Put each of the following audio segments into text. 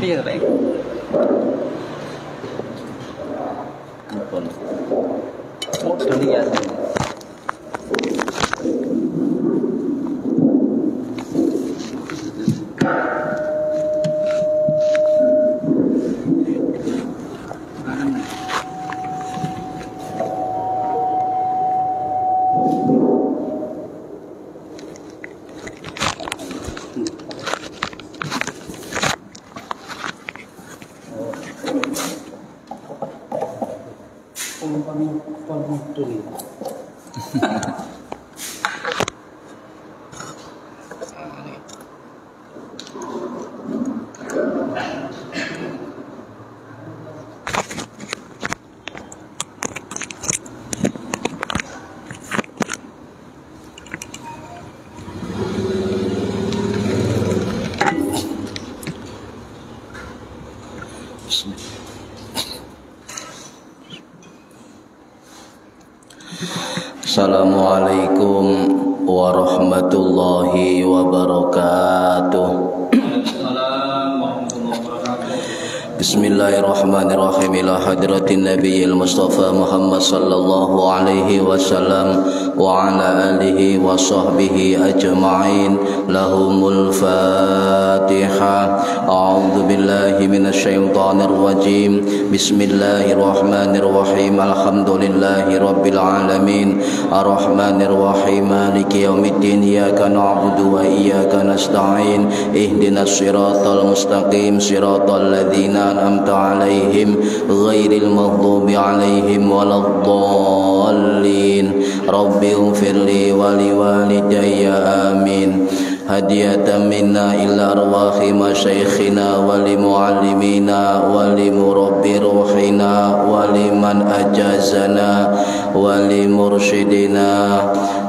Iya, baik. Oh, dunia. Assalamualaikum warahmatullahi wabarakatuh. Bismillahirrahmanirrahim. Ila hadratin nabiyil mustafa Muhammad sallallahu alaihi wasallam wa ala alihi wa sahbihi ajma'in. Lahumul Fatihah. A'udzu billahi minasyaitonir rajim. Bismillahirrahmanirrahim. Alhamdulillahi rabbil alamin. Arrahmanir rahim. Maliki yaumiddin. Iyyaka na'budu wa iyyaka nasta'in. Ihdinas siratal mustaqim. Siratal ladzina an'amta 'alaihim ghairil maghdubi 'alaihim waladdallin. Rabbi ighfirli wa liwalidayya amin. Hadiyatan minna ila arwahi masyaikhina wa li muallimina wa li murabbi ruhina wa liman ajazana wa li mursyidina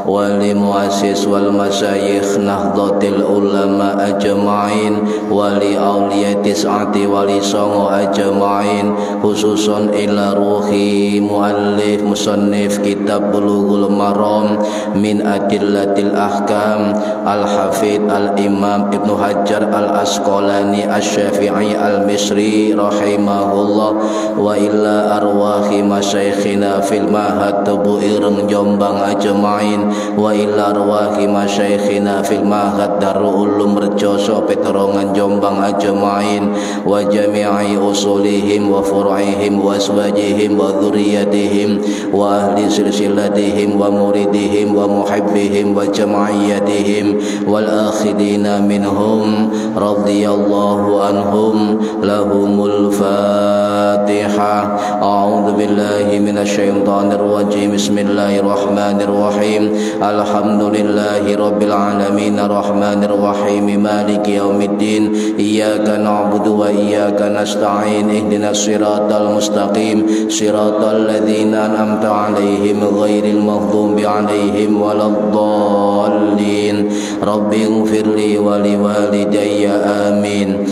wa li muassis wal masyayikh nahdlatil ulama ajma'in wa li awliyati sa'ati wa li songo ajma'in, khususon ila ruhi muallif musannif kitab Bulughul Maram min adillatil ahkam al-hafidh al-imam Ibnu Hajar al-Asqalani asy-Syafi'i al-Misri rahimahullah wa illa arwahi masyaikhina fil mahad Tebu Ireng Jombang ajma'in wa illa arwahi masyaikhina fil mahad Darul Ulum Rejoso Peterongan Jombang ajma'in wa jami'i usulihim wa furu'ihim wa aswajihim wa dzurriyyatihim wa ahli silsilatihim wa muridihim wa muhibbihim wa jama'iyatihim wal akhidina minhum radhiyallahu anhum. Lahumul Fatihah. A'udzu billahi minasyaitonir rajim. Bismillahirrahmanirrahim. Alhamdulillahi rabbil alamin. Arrahmanir rahim. Maliki yaumiddin. Iyyaka na'budu wa iyyaka nasta'in. Ihdinas siratal mustaqim. Siratal ladzina an'amta 'alaihim ghairil maghdubi 'alaihim waladdallin. Rabbi ighfirli wa liwalidayya amin.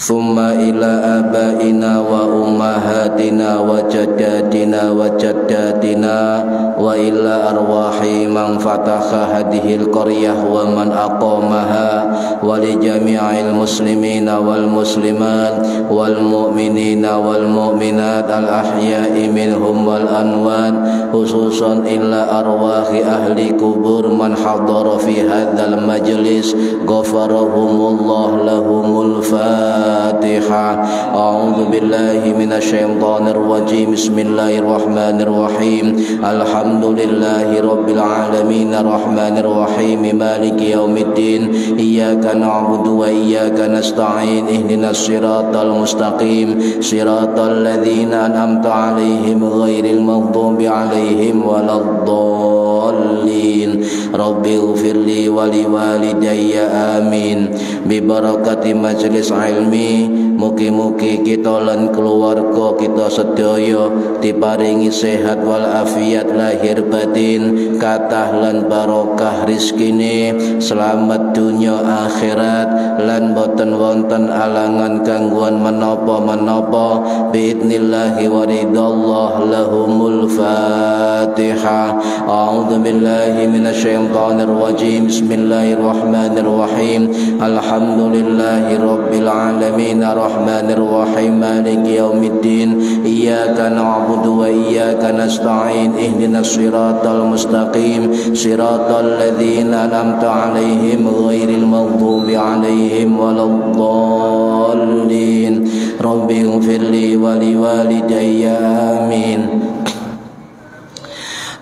Thumma ila abaina wa ummahatina wa jaddatina wa jaddatina wa ila arwahi man fataha hadhil qaryah wa man aqamaha wa li jami'il muslimina wal muslimat wal mu'minina wal mu'minat al ahya'i minhum wal anwan, khususan illa arwahi ahli kubur man hadara fi hadzal majlis ghafarahumullah. Lahumul Fatihah. A'udzu billahi minasyaitonir rajim. Bismillahirrahmanirrahim. Alhamdulillahi rabbil alamin. Arrahmanir rahim. Maliki yaumiddin. Iyyaka na'budu wa iyyaka nasta'in. Ihdinas siratal mustaqim. Siratal ladzina an'amta 'alaihim ghairil maghdubi 'alaihim waladdallin. Rabbi ighfirli wa liwalidayya amin. Bi barakati majlis ilmi, mugi-mugi kita lan keluarga kita sedaya diparingi sehat wal afiat lahir batin, kathah lan barokah rizkine, selamat dunia akhirat, lan boten wonten alangan gangguan menapa-menapa. Biidnillahi wa ridallah lahumul Fatihah. A'udzu billahi minasyaitonir rajim. Bismillahirrahmanirrahim. Alhamdulillahi rabbil alamin arrahmanir rahim maliki yaumiddin. Iyyaka na'budu wa iyyaka nasta'in. Ihdinas siratal mustaqim, siratal ladzina an'amta 'alaihim ghairil maghdubi 'alaihim waladdallin. Rabbi ighfirli wa liwalidayya amin.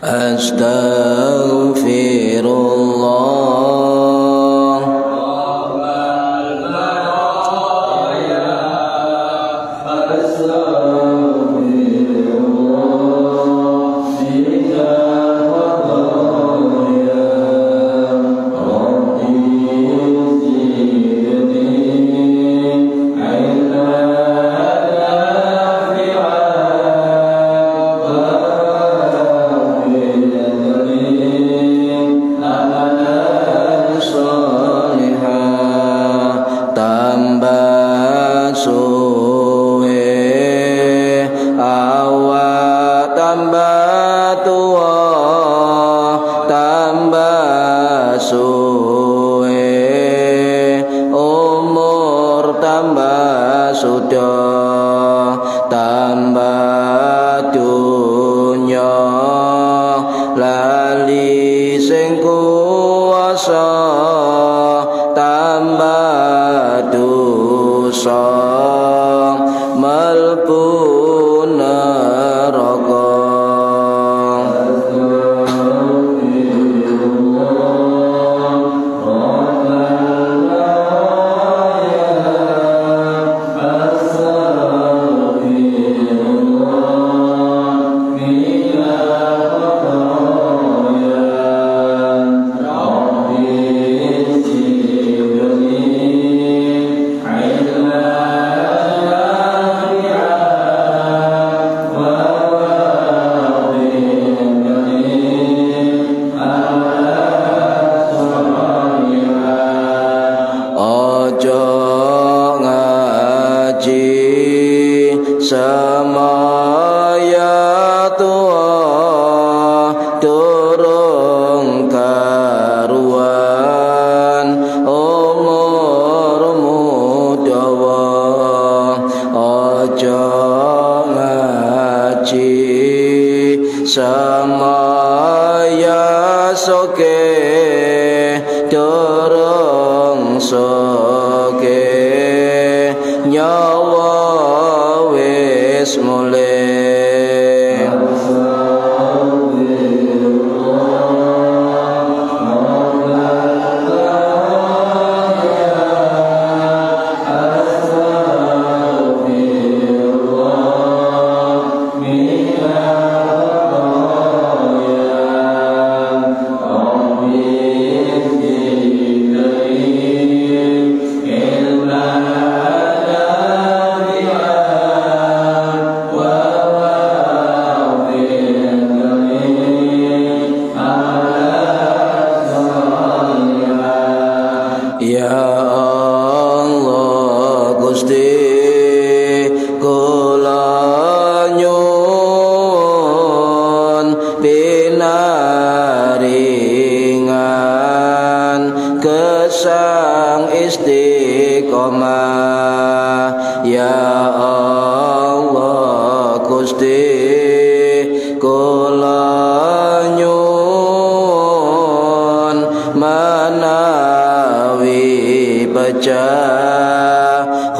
Astaghfirullah.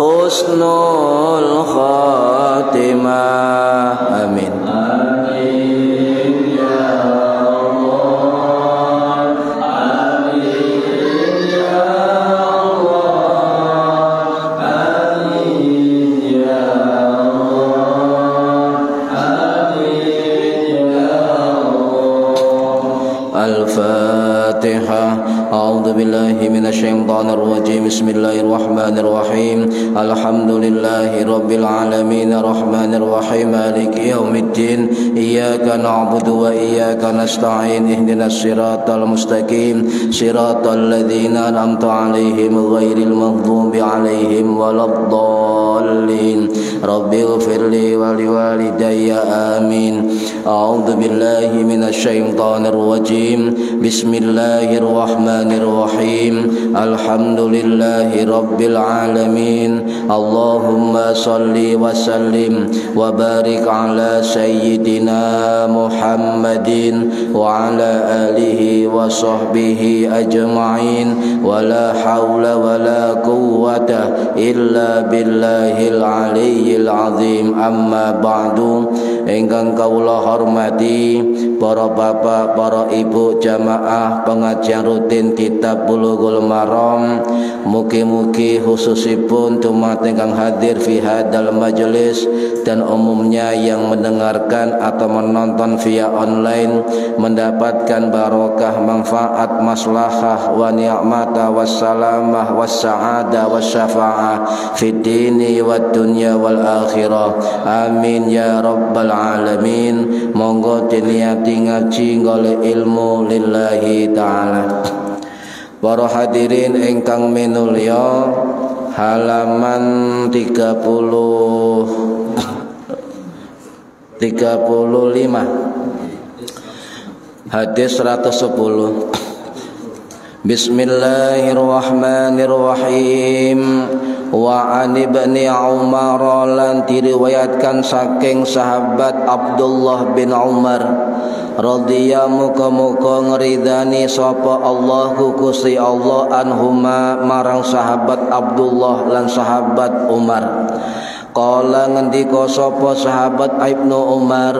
Husnul Khatimah. Amin. Al-Fatihah. minasyaitonir rajim. Bismillahirrahmanirrahim. Alhamdulillahi rabbil alamin arrahmanir rahim maliki yaumiddin. Iyyaka na'budu wa iyyaka nasta'in. Ihdinas siratal mustaqim siratal ladzina an'amta 'alaihim ghairil maghdubi 'alaihim waladdallin. Rabbighfirli wa liwalidayya amin. A'udzu billahi minasyaitonir rajim. Bismillahirrahmanirrahim. Alhamdulillahi rabbil alamin. Allahumma salli wa sallim wa barik ala sayyidina Muhammadin wa ala alihi wa sahbihi ajma'in. Wa la hawla wa la quwwata illa billahil aliyyil azim. Amma ba'du. Ingkang kawula hormati para bapak, para ibu jamaah pengajian rutin kitab Bulughul Maram, mugi-mugi khususipun tumat ingkang hadir fi hadal majelis dan umumnya yang mendengarkan atau menonton via online mendapatkan barokah, manfaat, maslahah wa ni'mata wassalamah wassa'adah wasyafa'ah fid dini wad dunya wal akhirah. Amin ya rabbal alamin. Monggo diniati ngaji golek ilmu lillahi ta'ala. Para hadirin ingkang minulya, halaman 35 hadis 110. Bismillahirrahmanirrahim. Wa an ibni Umar, lan diriwayatkan saking sahabat Abdullah bin Umar radhiyallahu muga ngridani sapa Allahu Gusti Allah anhuma marang sahabat Abdullah lan sahabat Umar. Qala ngendika sapa sahabat Ibnu Umar,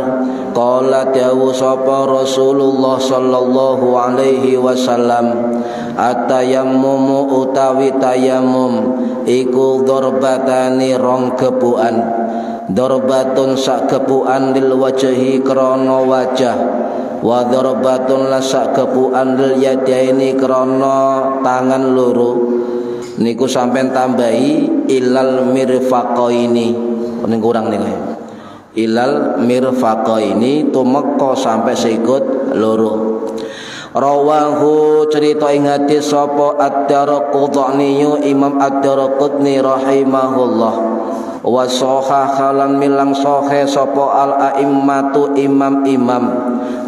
qala dawu sapa Rasulullah sallallahu alaihi wasallam, atayammumu utawi tayamum iku dorbatani rong gepukan. Dorbatun sak gepukan lil wajhi krana wajah, wa dorbatun la sak gepukan lil yadaini krana tangan loro. Niku sampean tambahi ilal mirfaqaini. Ning kurang niku. Ilal mirfaqaini tumeka sampai sikut loro. Rawahu cerita ing hadis sapa Ad-Daraqutni, Imam Ad-Daraqutni rahimahullah. Wa sahahalan milang sahih sapa al-a'immatu imam-imam.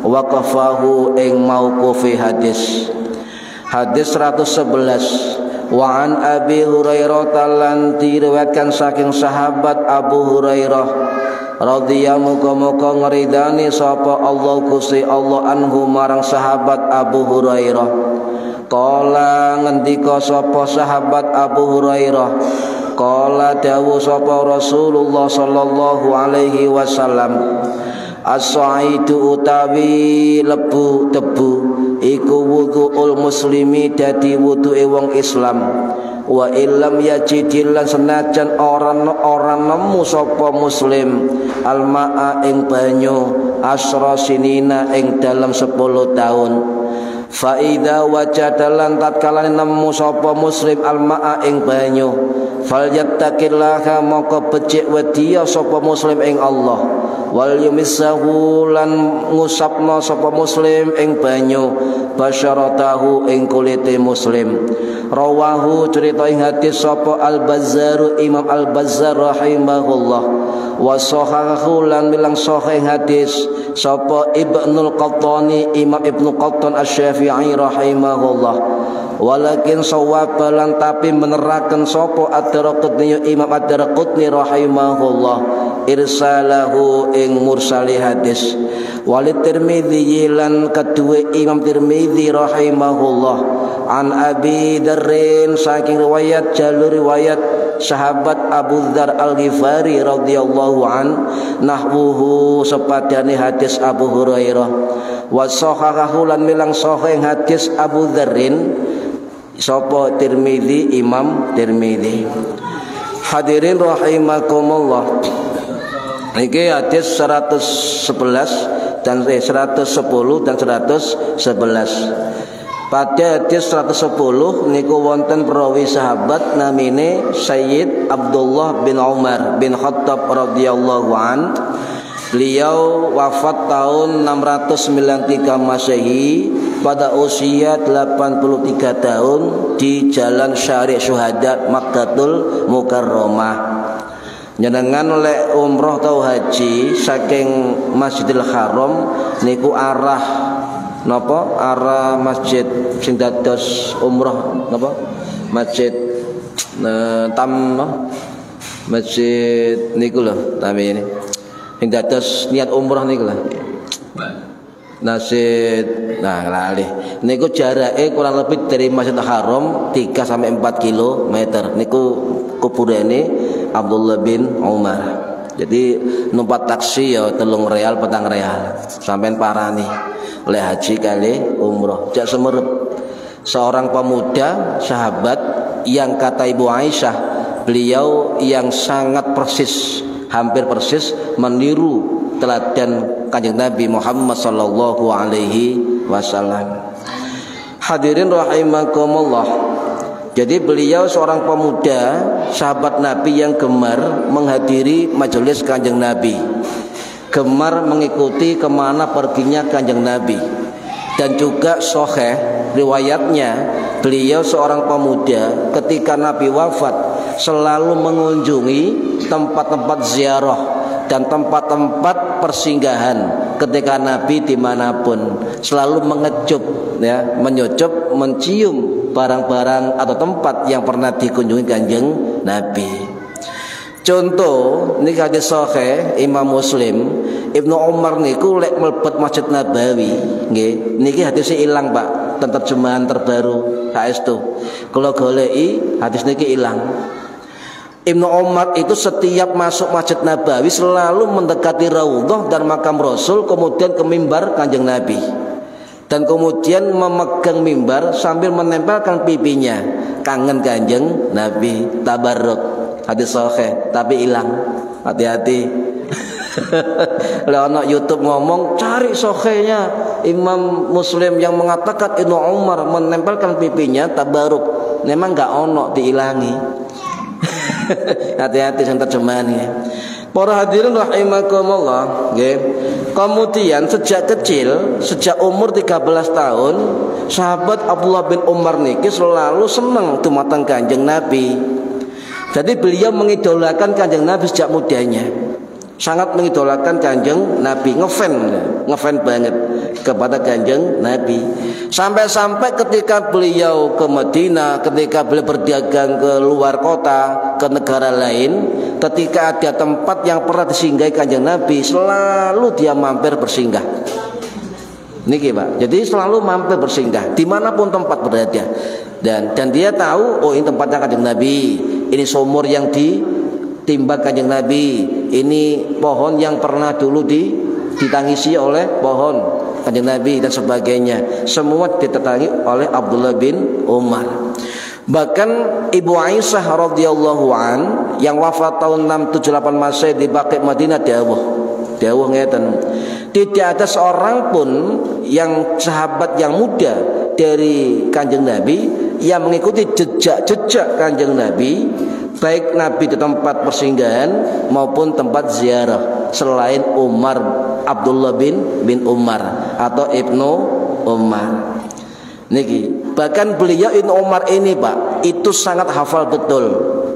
Waqafahu ing mauqufi hadis. Hadis 111. Wa an Abi Hurairah lan diriwayatkan saking sahabat Abu Hurairah radhiyallahu muga ngridani sapa Allah Gusti Allah anhu marang sahabat Abu Hurairah. Qala ngendika sapa sahabat Abu Hurairah, qala dawu sapa Rasulullah sallallahu alaihi wasallam, as-saidu utawi lebu tebu iku wudhu'ul muslimi dadi wudu'e wong Islam. Wa illam yajidillan senajan orang nemu sapa muslim alma'a ing banyu asra sinina ing dalam 10 tahun. Fa idza wajadalan tatkala nemu sapa muslim alma'a ing banyu falyattaqillaha moko becik wedya sapa muslim ing Allah. Wal yumissahu lan ngusapna sapa muslim ing banyu basyaratahu ing kulite muslim. Rawahu cerita ing hadis sapa Al-Bazzar, Imam Al-Bazzar rahimahullah. Wa sahahahu lan bilang sahih hadis sapa Ibnul Qattani, Imam Ibnu Qattan Asy-Syafi'i rahimahullah. Walakin sawabalan tapi menerakan sapa Ad-Daraqutni, Imam Ad-Daraqutni rahimahullah, irsalahu ing mursali hadis. Walid Tirmidzi lan kedua Imam Tirmidzi rahimahullah an Abi Dzarrin saking riwayat jalur riwayat sahabat Abu Dzar Al-Ghifari radhiyallahu an nahwuhu sepadane hadis Abu Hurairah. Wa sahahahu lan milang sahih hadis Abu Dzarrin sapa Tirmidzi, Imam Tirmidzi. Hadirin rahimakumullah, iki hadis 111 dan 110 dan 111. Pada hadis 110 niku wonten perawi sahabat namine Sayyid Abdullah bin Umar bin Khattab radhiyallahu an. Beliau wafat tahun 693 Masehi pada usia 83 tahun di Jalan Syari' Syuhada Makkatul Mukarramah. Njenengan oleh umroh atau haji saking Masjidil Haram niku arah napa arah masjid sing dados umroh napa masjid masjid niku lho tami ini sing dados niat umroh niku lho masjid lali niku jarake kurang lebih dari Masjidil Haram 3 sampai 4 km niku kuburane Abdullah bin Umar. Jadi numpak taksi ya 3 real 4 real sampean parani oleh haji kali umroh. Jak semerup seorang pemuda sahabat yang kata Ibu Aisyah beliau yang sangat persis hampir persis meniru teladan Kanjeng Nabi Muhammad sallallahu alaihi wasallam. Hadirin rahimakumullah. Jadi beliau seorang pemuda sahabat Nabi yang gemar menghadiri majelis Kanjeng Nabi, gemar mengikuti kemana perginya Kanjeng Nabi. Dan juga sahih riwayatnya beliau seorang pemuda ketika Nabi wafat selalu mengunjungi tempat-tempat ziarah dan tempat-tempat persinggahan ketika Nabi dimanapun, selalu mengecup ya, menyucup, mencium barang-barang atau tempat yang pernah dikunjungi Kanjeng Nabi. Contoh niki hadis sahih Imam Muslim, Ibnu Umar niku lek mlebet Masjid Nabawi nggih niki hadisnya ilang Pak, terjemahan terbaru saestu. Kula goleki hadis niki ilang. Ibnu Umar itu setiap masuk Masjid Nabawi selalu mendekati Raudhah dan makam Rasul, kemudian ke mimbar Kanjeng Nabi. Dan kemudian memegang mimbar sambil menempelkan pipinya, kangen Kanjeng Nabi, tabarruk. Hadis sahih tapi hilang, hati-hati. Kalau anak YouTube ngomong cari sahihnya Imam Muslim yang mengatakan Ibnu Umar menempelkan pipinya tabarruk, memang nggak ono diilangi. Hati-hati yang terjemahannya. Para hadirin rahimakumullah, nggih. Kemudian sejak kecil, sejak umur 13 tahun, sahabat Abdullah bin Umar niki selalu senang dumateng Kanjeng Nabi. Jadi beliau mengidolakan Kanjeng Nabi sejak mudanya. Sangat mengidolakan Kanjeng Nabi, ngefan banget kepada Kanjeng Nabi. Sampai-sampai ketika beliau ke Madinah, ketika beliau berdagang ke luar kota, ke negara lain, ketika ada tempat yang pernah disinggahi Kanjeng Nabi, selalu dia mampir bersinggah. Niki Pak, jadi selalu mampir bersinggah dimanapun tempat berada. Dan dia tahu, oh ini tempatnya Kanjeng Nabi, ini sumur yang ditimba Kanjeng Nabi, ini pohon yang pernah dulu ditangisi oleh pohon Kanjeng Nabi dan sebagainya. Semua ditetangi oleh Abdullah bin Umar. Bahkan Ibu Aisyah radhiyallahu an yang wafat tahun 678 Masehi di Baqi Madinah dawuh ngeten. Tidak ada seorang pun yang sahabat yang muda dari Kanjeng Nabi yang mengikuti jejak-jejak Kanjeng Nabi, baik Nabi di tempat persinggahan maupun tempat ziarah, selain Abdullah bin Umar atau Ibnu Umar. Niki, bahkan beliau Ibnu Umar ini Pak, itu sangat hafal betul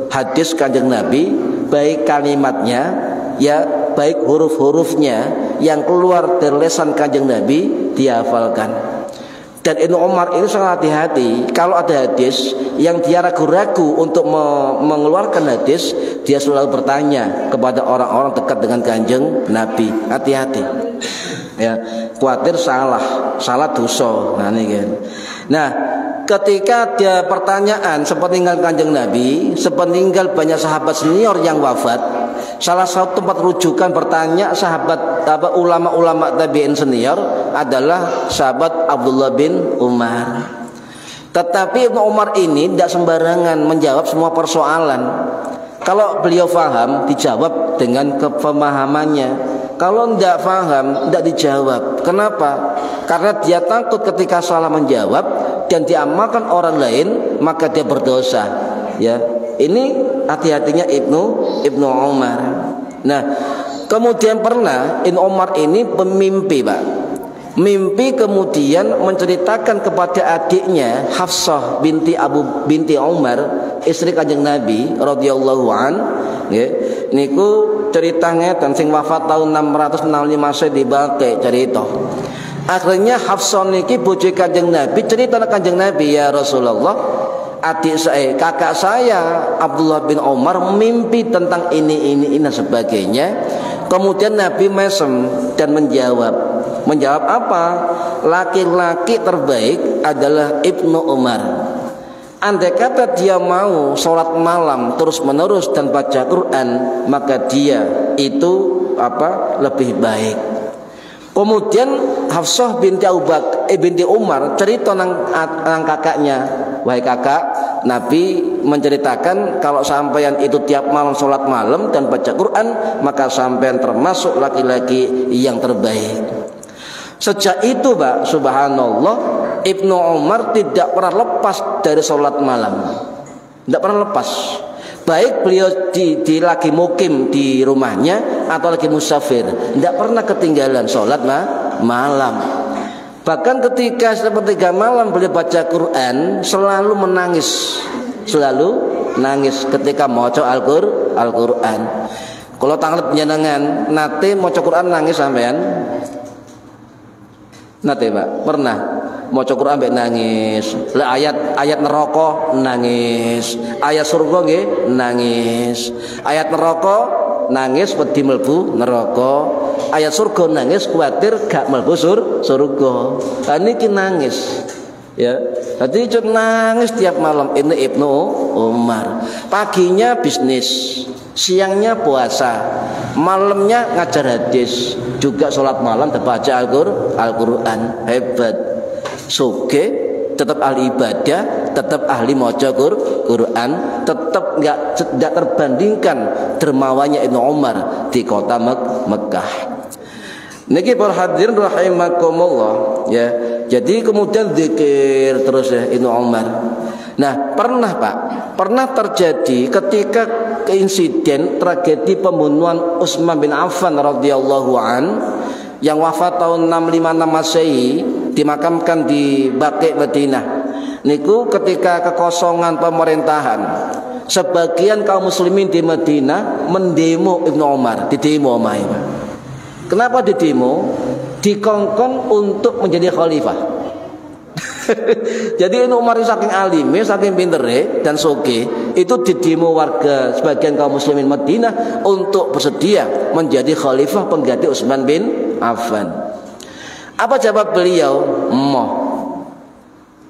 hadis Kanjeng Nabi, baik kalimatnya ya, baik huruf-hurufnya yang keluar dari lisan Kanjeng Nabi dihafalkan. Dan Ibnu Umar ini sangat hati-hati. Kalau ada hadis yang dia ragu-ragu untuk mengeluarkan hadis, dia selalu bertanya kepada orang-orang dekat dengan Kanjeng Nabi. Hati-hati. Ya, khawatir salah dosa. Nah, ini kan. Nah, ketika ada pertanyaan sepeninggal Kanjeng Nabi, sepeninggal banyak sahabat senior yang wafat, salah satu tempat rujukan bertanya sahabat ulama-ulama tabi'in senior adalah sahabat Abdullah bin Umar. Tetapi Ibnu Umar ini tidak sembarangan menjawab semua persoalan. Kalau beliau faham, dijawab dengan kepemahamannya. Kalau tidak faham, tidak dijawab. Kenapa? Karena dia takut ketika salah menjawab, dan diamalkan orang lain, maka dia berdosa. Ya, ini hati-hatinya Ibnu Umar. Nah, kemudian pernah Ibnu Umar ini bermimpi, Pak. Mimpi kemudian menceritakan kepada adiknya Hafsah binti Umar, istri Kanjeng Nabi radhiyallahu an, nggih. Niku ceritanya dan sing wafat tahun 665 Masehi dibake cerita. Akhirnya Hafsah niki bojo Kanjeng Nabi cerita nang Kanjeng Nabi, ya Rasulullah, kakak saya Abdullah bin Umar mimpi tentang ini dan sebagainya. Kemudian Nabi mesem dan menjawab apa? Laki-laki terbaik adalah Ibnu Umar. Andai kata dia mau sholat malam terus menerus dan baca Quran, maka dia itu lebih baik. Kemudian Hafsah binti Umar cerita nang kakaknya, wahai kakak, Nabi menceritakan kalau sampean itu tiap malam sholat malam dan baca Quran, maka sampean termasuk laki-laki yang terbaik. Sejak itu, Pak, subhanallah, Ibnu Umar tidak pernah lepas dari sholat malam. Tidak pernah lepas. Baik beliau di lagi mukim di rumahnya atau lagi musafir, tidak pernah ketinggalan sholat malam. Bahkan ketika sepertiga malam beliau baca Quran, selalu menangis ketika maca Al-Quran. Kalau tanglet penjenengan nate maca Quran nangis sampean? Nate, Pak, pernah maca Quran mbek nangis. Lah ayat neraka nangis, ayat surga nggih nangis. Ayat neraka nangis wedi mlebu neraka, ayat surga nangis kuwatir gak mlebu surga. Lah niki nangis. Ya, tadi itu nangis tiap malam. Ini Ibnu Umar. Paginya bisnis, siangnya puasa, malamnya ngajar hadis, juga sholat malam dan baca Al-Quran. Hebat. Soge, tetap ahli ibadah, tetap ahli maca Quran, tetap tidak terbandingkan dermawannya Ibnu Umar di kota Mekah. Niki para hadirin rahimakumullah, ya. Jadi kemudian zikir terus ya Ibnu Umar. Nah, pernah terjadi ketika insiden tragedi pembunuhan Utsman bin Affan radhiyallahu an yang wafat tahun 656 Masehi, dimakamkan di Baqi Madinah. Niku ketika kekosongan pemerintahan, sebagian kaum muslimin di Madinah mendemo Ibnu Umar, didemo omahe. Kenapa didemo? Dikongkon untuk menjadi khalifah. Jadi Ibnu Umar saking alime, saking pintere dan soge, itu didemo warga sebagian kaum muslimin Madinah untuk bersedia menjadi khalifah pengganti Utsman bin Affan. Apa jawab beliau?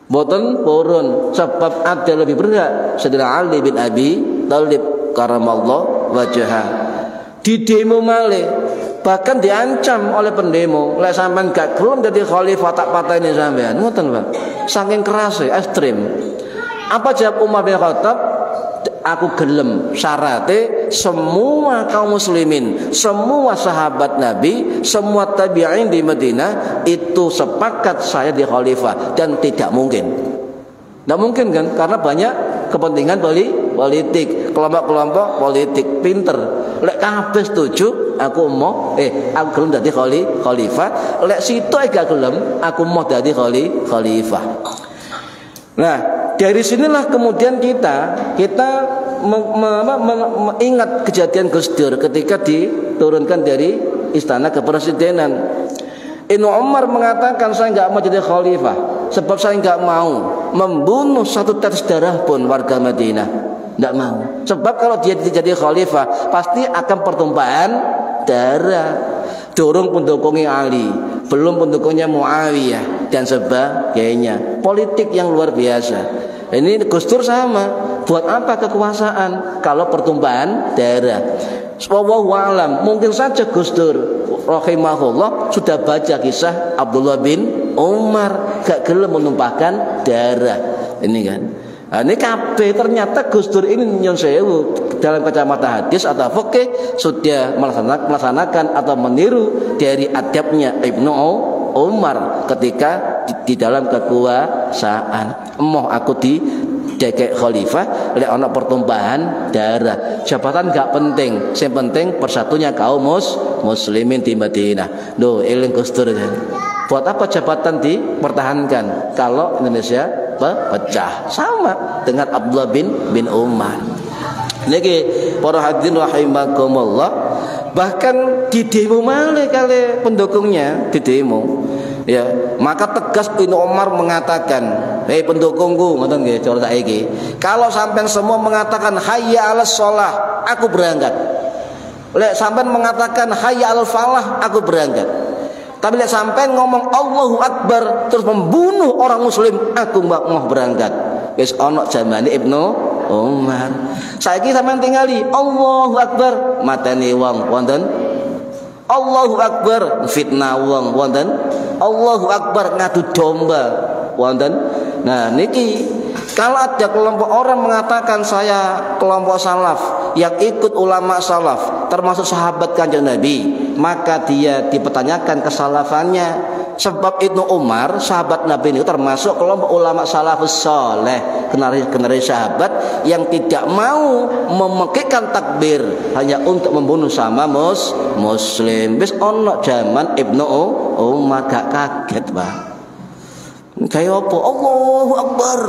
Boten purun, sebab ada lebih berhak, Sayyidina Ali bin Abi Thalib karamallahu wajhah. Didemo malih, bahkan diancam oleh pendemo, lek sampean gak gelem dadi khalifah tak pateni sampean. Ngoten, Pak. Saking keras ekstrem. Apa jawab Umar bin Khattab? Aku gelem, syaratnya semua kaum muslimin, semua sahabat Nabi, semua tabi'in di Madinah itu sepakat saya di khalifah, dan tidak mungkin. Tidak mungkin kan? Karena banyak kepentingan politik, kelompok-kelompok politik pinter. Lek kabeh setuju, aku gelem dadi khalifah. Lek sitok gak gelem, aku mau dadi khalifah. Nah, dari sinilah kemudian kita mengingat kejadian Gus Dur ketika diturunkan dari istana kepresidenan. Ibnu Umar mengatakan, saya nggak mau jadi khalifah sebab saya nggak mau membunuh satu tetes darah pun warga Madinah. Nggak mau. Sebab kalau dia jadi khalifah pasti akan pertumpahan darah. Dorong pendukungnya Ali, belum pendukungnya Muawiyah dan sebagainya. Politik yang luar biasa. Ini Gus Dur sama. Buat apa kekuasaan kalau pertumpahan darah? Wallahu alam. Mungkin saja Gus Dur rahimahullah sudah baca kisah Abdullah bin Umar gak gelem menumpahkan darah. Ini kan. Nah, ini kabeh ternyata Gus Dur ini nyon sewu dalam kacamata hadis atau fikih sudah melaksanakan atau meniru dari adabnya Ibnu Umar ketika di dalam kekuasaan. Emoh aku di dekek khalifah lek ana pertumpahan darah. Jabatan gak penting, sing penting persatunya kaum muslimin di Madinah. Loh, eling Gus Dur kan. Buat apa jabatan dipertahankan kalau Indonesia pecah? Sama dengan Abdullah bin Umar. Niki para hadirin rahimakumullah, bahkan di demo malih kali pendukungnya di demo. Ya, maka tegas Ibnu Umar mengatakan, "Hei pendukungku," ngoten nggih cara saiki. "Kalau sampean semua mengatakan hayya 'alas shalah, aku berangkat. Lek sampean mengatakan hayya 'alal falah, aku berangkat. Tapi lek sampean ngomong Allahu Akbar terus membunuh orang muslim, aku mau berangkat." Wis ana zamane Ibnu Umar. Saiki sampean tingali Allahu Akbar, mateni wong wonten. Allahu Akbar, fitnah wong wonten. Allahu Akbar, ngadu domba wonten. Nah niki kalau ada kelompok orang mengatakan saya kelompok salaf yang ikut ulama salaf termasuk sahabat Kanjeng Nabi, maka dia dipertanyakan kesalafannya. Sebab Ibnu Umar sahabat Nabi ini termasuk kelompok ulama salafus saleh, generasi sahabat yang tidak mau memekikkan takbir hanya untuk membunuh sama muslim. Wis ono zaman Ibnu Umar gak kaget, Pak. Kayak apa? Allahu Akbar.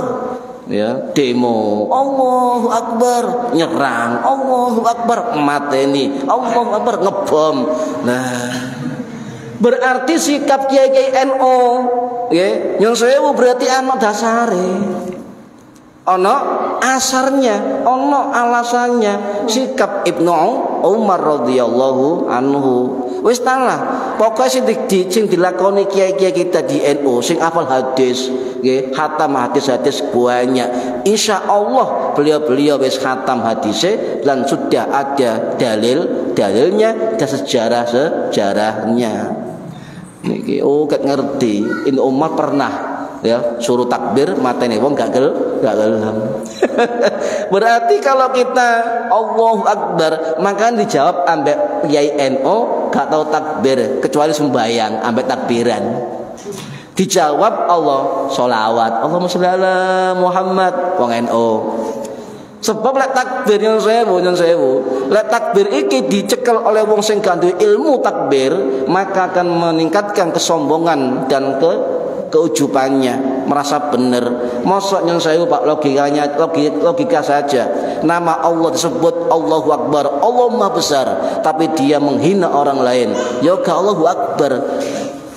Ya, demo. Allahu Akbar, nyerang. Allahu Akbar, mateni. Allahu Akbar, ngebom. Nah, berarti sikap Kiai NU nggih, nyun sewu berarti ana dasare. Ana asarnya, ana alasannya. Sikap Ibnu Umar radhiyallahu anhu wis talah. Pokoke sing dilakoni kiai-kiai kita di NU sing hafal hadis nggih, khatam hadis-hadis banyak. Insyaallah beliau-beliau wis khatam hadisnya dan sudah ada dalilnya dan sejarahnya. Niki gak ngerti. Ibnu Umar pernah ya suruh takbir mateni wong gak gelem. Berarti kalau kita Allahu Akbar maka dijawab ambek Kiai NU gak tahu takbir kecuali sembahyang ambek takbiran. Dijawab Allah sholawat, Allahumma sholli ala Muhammad wong NU. Sebab lek takbir yang sewu, lek takbir iki dicekel oleh wong sing gak duwe ilmu takbir, maka akan meningkatkan kesombongan dan keujubannya, merasa benar. Mosok nyun sewu Pak, logika saja. Nama Allah disebut Allahu Akbar, Allah Maha Besar, tapi dia menghina orang lain. Ya Allahu Akbar.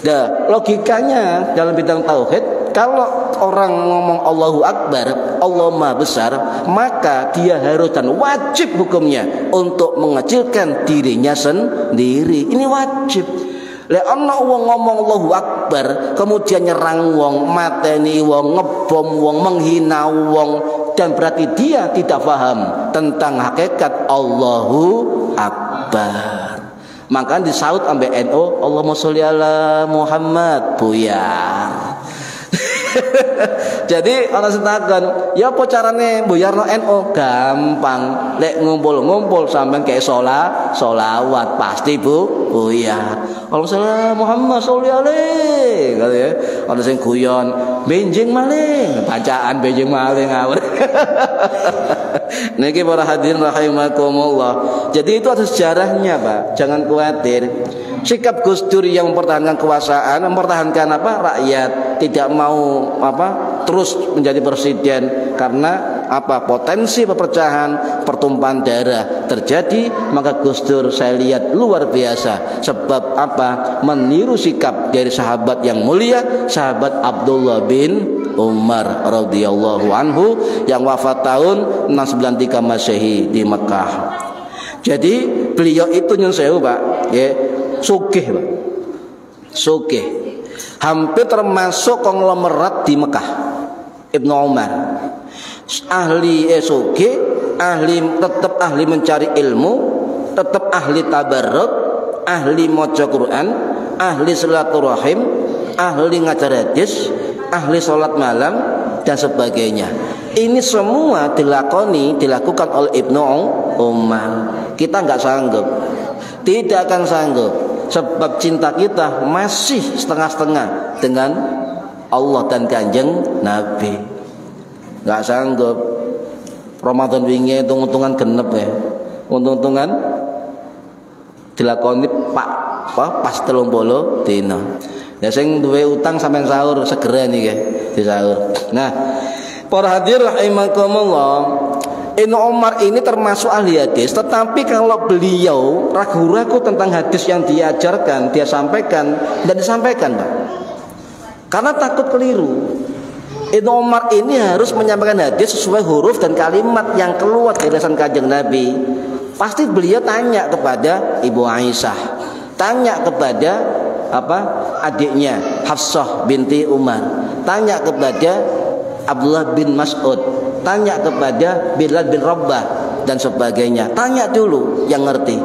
Nah, logikanya dalam bidang tauhid, kalau orang ngomong Allahu Akbar, Allah Maha Besar, maka dia harus dan wajib hukumnya untuk mengecilkan dirinya sendiri. Ini wajib. Lek ana wong ngomong Allahu Akbar kemudian nyerang wong, mateni wong, ngebom wong, menghina wong, dan berarti dia tidak paham tentang hakikat Allahu Akbar. Maka disaut ambek NU, Allahumma sholli ala Muhammad, buyar. Jadi orang setakon, ya apa carane buyarno NU? Gampang. Lek ngumpul sampean kayak sholawat pasti buyar. Allahumma sholli ala Muhammad sholli alaihi. Gitu ya. Ana sing guyon, benjing maling, bacaan benjing maling ngawur. Niki para hadirin rahimakumullah. Jadi itu ada sejarahnya, Pak. Jangan khawatir. Sikap Gus Dur yang mempertahankan kekuasaan, mempertahankan rakyat, tidak mau terus menjadi presiden karena potensi perpecahan, pertumpahan darah terjadi. Maka Gus Dur saya lihat luar biasa. Sebab meniru sikap dari sahabat yang mulia, sahabat Abdullah bin Umar radhiyallahu anhu yang wafat tahun 693 Masehi di Mekah. Jadi beliau itu nyun sewu, Pak, ya, sugih, Pak. Sugih. Hampir termasuk konglomerat di Mekah. Ibnu Umar. Ahli sugih, tetap ahli mencari ilmu, tetap ahli tabarruk, ahli maca Quran, ahli silaturahim, ahli ngajar hadis, ahli sholat malam dan sebagainya. Ini semua dilakukan oleh Ibnu Umar. Kita nggak sanggup, tidak akan sanggup, sebab cinta kita masih setengah-setengah dengan Allah dan Kanjeng Nabi. Enggak sanggup. Ramadan wingi untung-untungan genep ya. Untung-untungan dilakoni pas 30 dina. Ya sing duwe utang sampean sahur segera niki disahur. Nah, para hadir rahimakumullah, Ibnu Umar ini termasuk ahli hadis, tetapi kalau beliau ragu-ragu tentang hadis yang diajarkan, dia sampaikan dan disampaikan, Pak. Karena takut keliru. Ibnu Umar ini harus menyampaikan hadis sesuai huruf dan kalimat yang keluar dari lisan Kanjeng Nabi. Pasti beliau tanya kepada Ibu Aisyah, tanya kepada adiknya Hafsah binti Umar, tanya kepada Abdullah bin Mas'ud, tanya kepada Bilal bin Rabah dan sebagainya. Tanya dulu yang ngerti.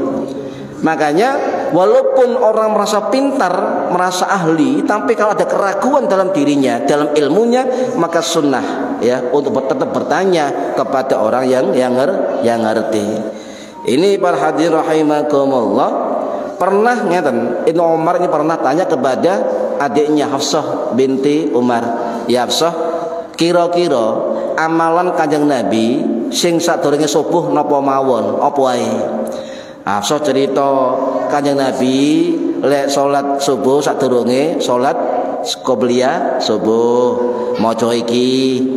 Makanya walaupun orang merasa pintar, merasa ahli, tapi kalau ada keraguan dalam dirinya, dalam ilmunya, maka sunnah ya untuk tetap bertanya kepada orang yang ngerti. Ini para hadirin rahimakumullah, pernah ngeten Ibnu Umar ini pernah tanya kepada adiknya Hafsah binti Umar, ya Hafsah, kira-kira amalan Kanjeng Nabi sing sadurunge subuh napa mawon apa wae? Hafsah cerita Kanjeng Nabi lek salat subuh sadurunge salat qobliyah subuh maca iki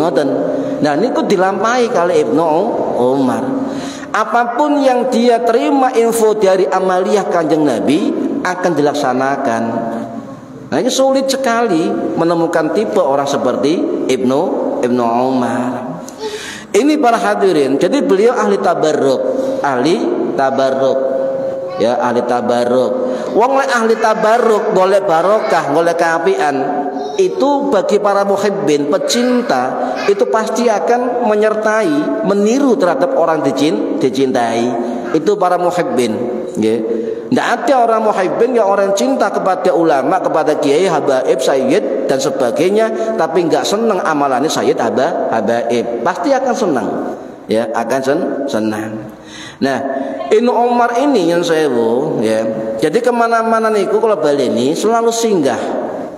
ngoten. Nah niku dilampahi kali Ibnu Umar. Apapun yang dia terima info dari amaliyah Kanjeng Nabi akan dilaksanakan. Nah ini sulit sekali menemukan tipe orang seperti Ibnu Umar. Ini para hadirin. Jadi beliau ahli tabarruk. Ya, ahli tabarruk. Wong lek ahli tabarruk, golek barokah, golek kaapian, itu bagi para muhibbin, pecinta, itu pasti akan menyertai, meniru terhadap orang dicintai. Itu para muhibbin, nggih. Tidak ada orang muhibbin yang orang cinta kepada ulama, kepada kiai, habaib, sayyid dan sebagainya, tapi nggak senang amalannya sayyid, habaib. Pasti akan senang, ya akan senang. Nah, Ibnu Umar ini yang sewu, ya. Jadi kemana-mana niku kalau balik ini selalu singgah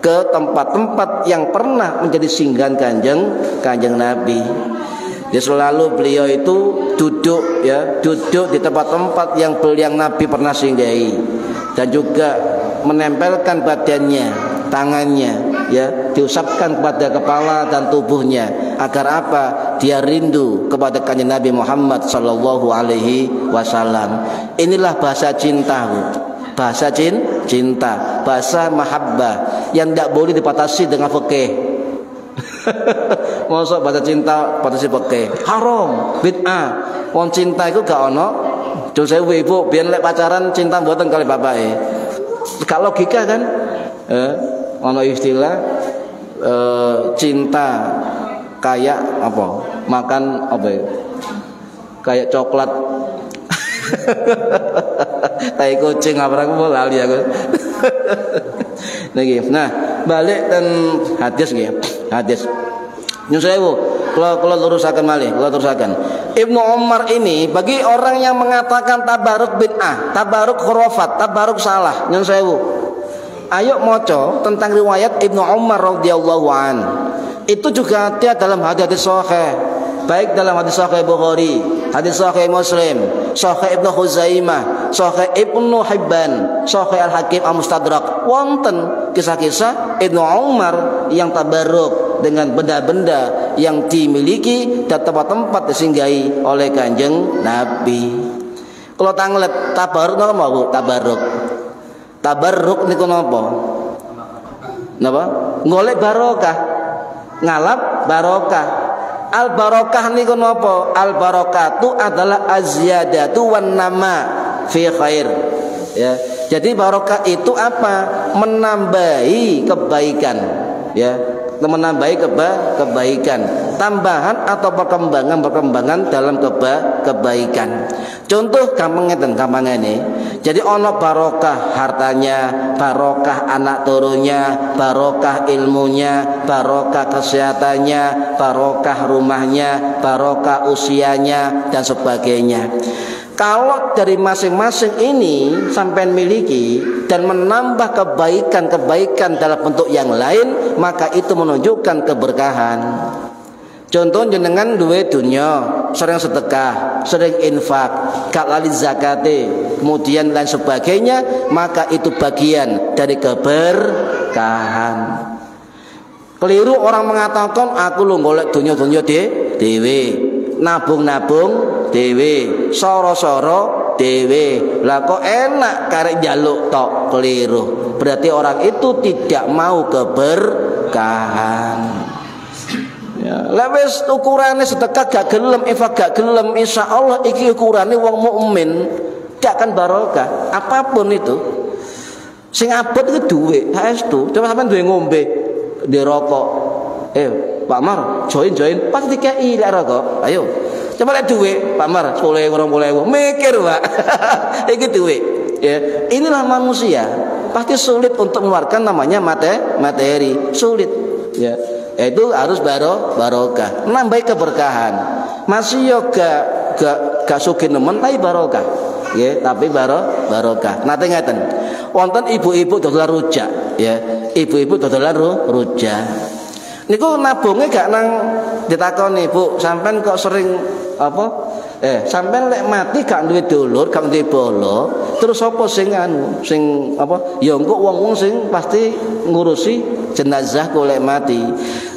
ke tempat-tempat yang pernah menjadi singgahan Kanjeng Nabi. Dia selalu beliau itu duduk di tempat-tempat yang Nabi pernah singgahi, dan juga menempelkan badannya, tangannya, ya diusapkan pada kepala dan tubuhnya, agar apa? Dia rindu kepada Kanjeng Nabi Muhammad sallallahu alaihi wasallam. Inilah bahasa cinta, bahasa cinta, bahasa mahabbah yang tidak boleh dibatasi dengan fikih. Mosok bahasa cinta batasi fikih haram, bid'ah. Wong cinta iku gak ono jul sewu ibu biyen lek pacaran cinta mboten kali bapake. Gak logika kan? Ono istilah cinta kayak apa? Makan apa ya? Kayak coklat. Tai kucing apa aku lali aku. Nah, balik dan hadis nggih. Hadis. Nyun sewu, kalau lurusaken malih, kalau terusaken. Ibnu Umar ini bagi orang yang mengatakan tabaruk bid'ah, tabaruk khurafat, tabaruk salah, nyun sewu. Ayo maca tentang riwayat Ibnu Umar radhiyallahu an. Itu juga ada dalam hadis sahih, baik dalam hadis sahih Bukhari, hadis sahih Muslim, sahih Ibnu Khuzaimah, sahih Ibnu Hibban, sahih Al-Hakim Al-Mustadrak. Wonten kisah-kisah Ibnu Umar yang tabarruk dengan benda-benda yang dimiliki dan tempat-tempat disinggahi oleh Kanjeng Nabi. Kalau tanglet tabarruk napa Bu? Tabarruk niku napa? Napa? Golek barokah, ngalap barokah. Al barokah niku napa? Al barakatu adalah azyadatu wan nama fi khair. Ya. Jadi barokah itu apa? Menambahi kebaikan, ya. Menambahi kebaikan, tambahan atau perkembangan dalam kebaikan. Contoh gampang ini. Jadi ono barokah hartanya, barokah anak turunnya, barokah ilmunya, barokah kesehatannya, barokah rumahnya, barokah usianya dan sebagainya. Kalau dari masing-masing ini sampai miliki dan menambah kebaikan-kebaikan dalam bentuk yang lain, maka itu menunjukkan keberkahan. Contoh jenengan duwe dunya, sering sedekah, sering infak, gak lali zakate, kemudian lain sebagainya, maka itu bagian dari keberkahan. Keliru orang mengatakan aku lu golek dunya-dunya dhewe, nabung-nabung dhewe, soro-soro dhewe. Lah kok enak karek njaluk tok, keliru. Berarti orang itu tidak mau keberkahan. Ya, lek wis ukurane sedekah gak gelem, infak gak gelem, insyaallah iki ukurane wong mukmin, gak akan barokah. Apapun itu. Sing abot iku dhuwit, saestu. Coba sampean duwe ngombe, di rokok. Pak Mar, join pasti dikei lek rokok. Ayo. Coba lihat duit, Pak Mar, 10.000, 20.000, mikir Pak, itu duit. Ya, inilah manusia, pasti sulit untuk mengeluarkan namanya materi, sulit. Ya, itu harus barokah, menambah keberkahan. Masih yoga gak sugih nemen, tapi barokah. Ya, tapi barokah. Nate ngeten, wonten ibu-ibu dodolan rujak, ya, ibu-ibu dodolan rujak. Niku nabungnya gak nang ditakoni, Bu, sampean kok sering apa? Sampean lek mati gak duwe dulur, gak duwe bolo, terus apa sing sing apa? Ya engko wong-wong sing pasti ngurusi jenazah kok lek mati.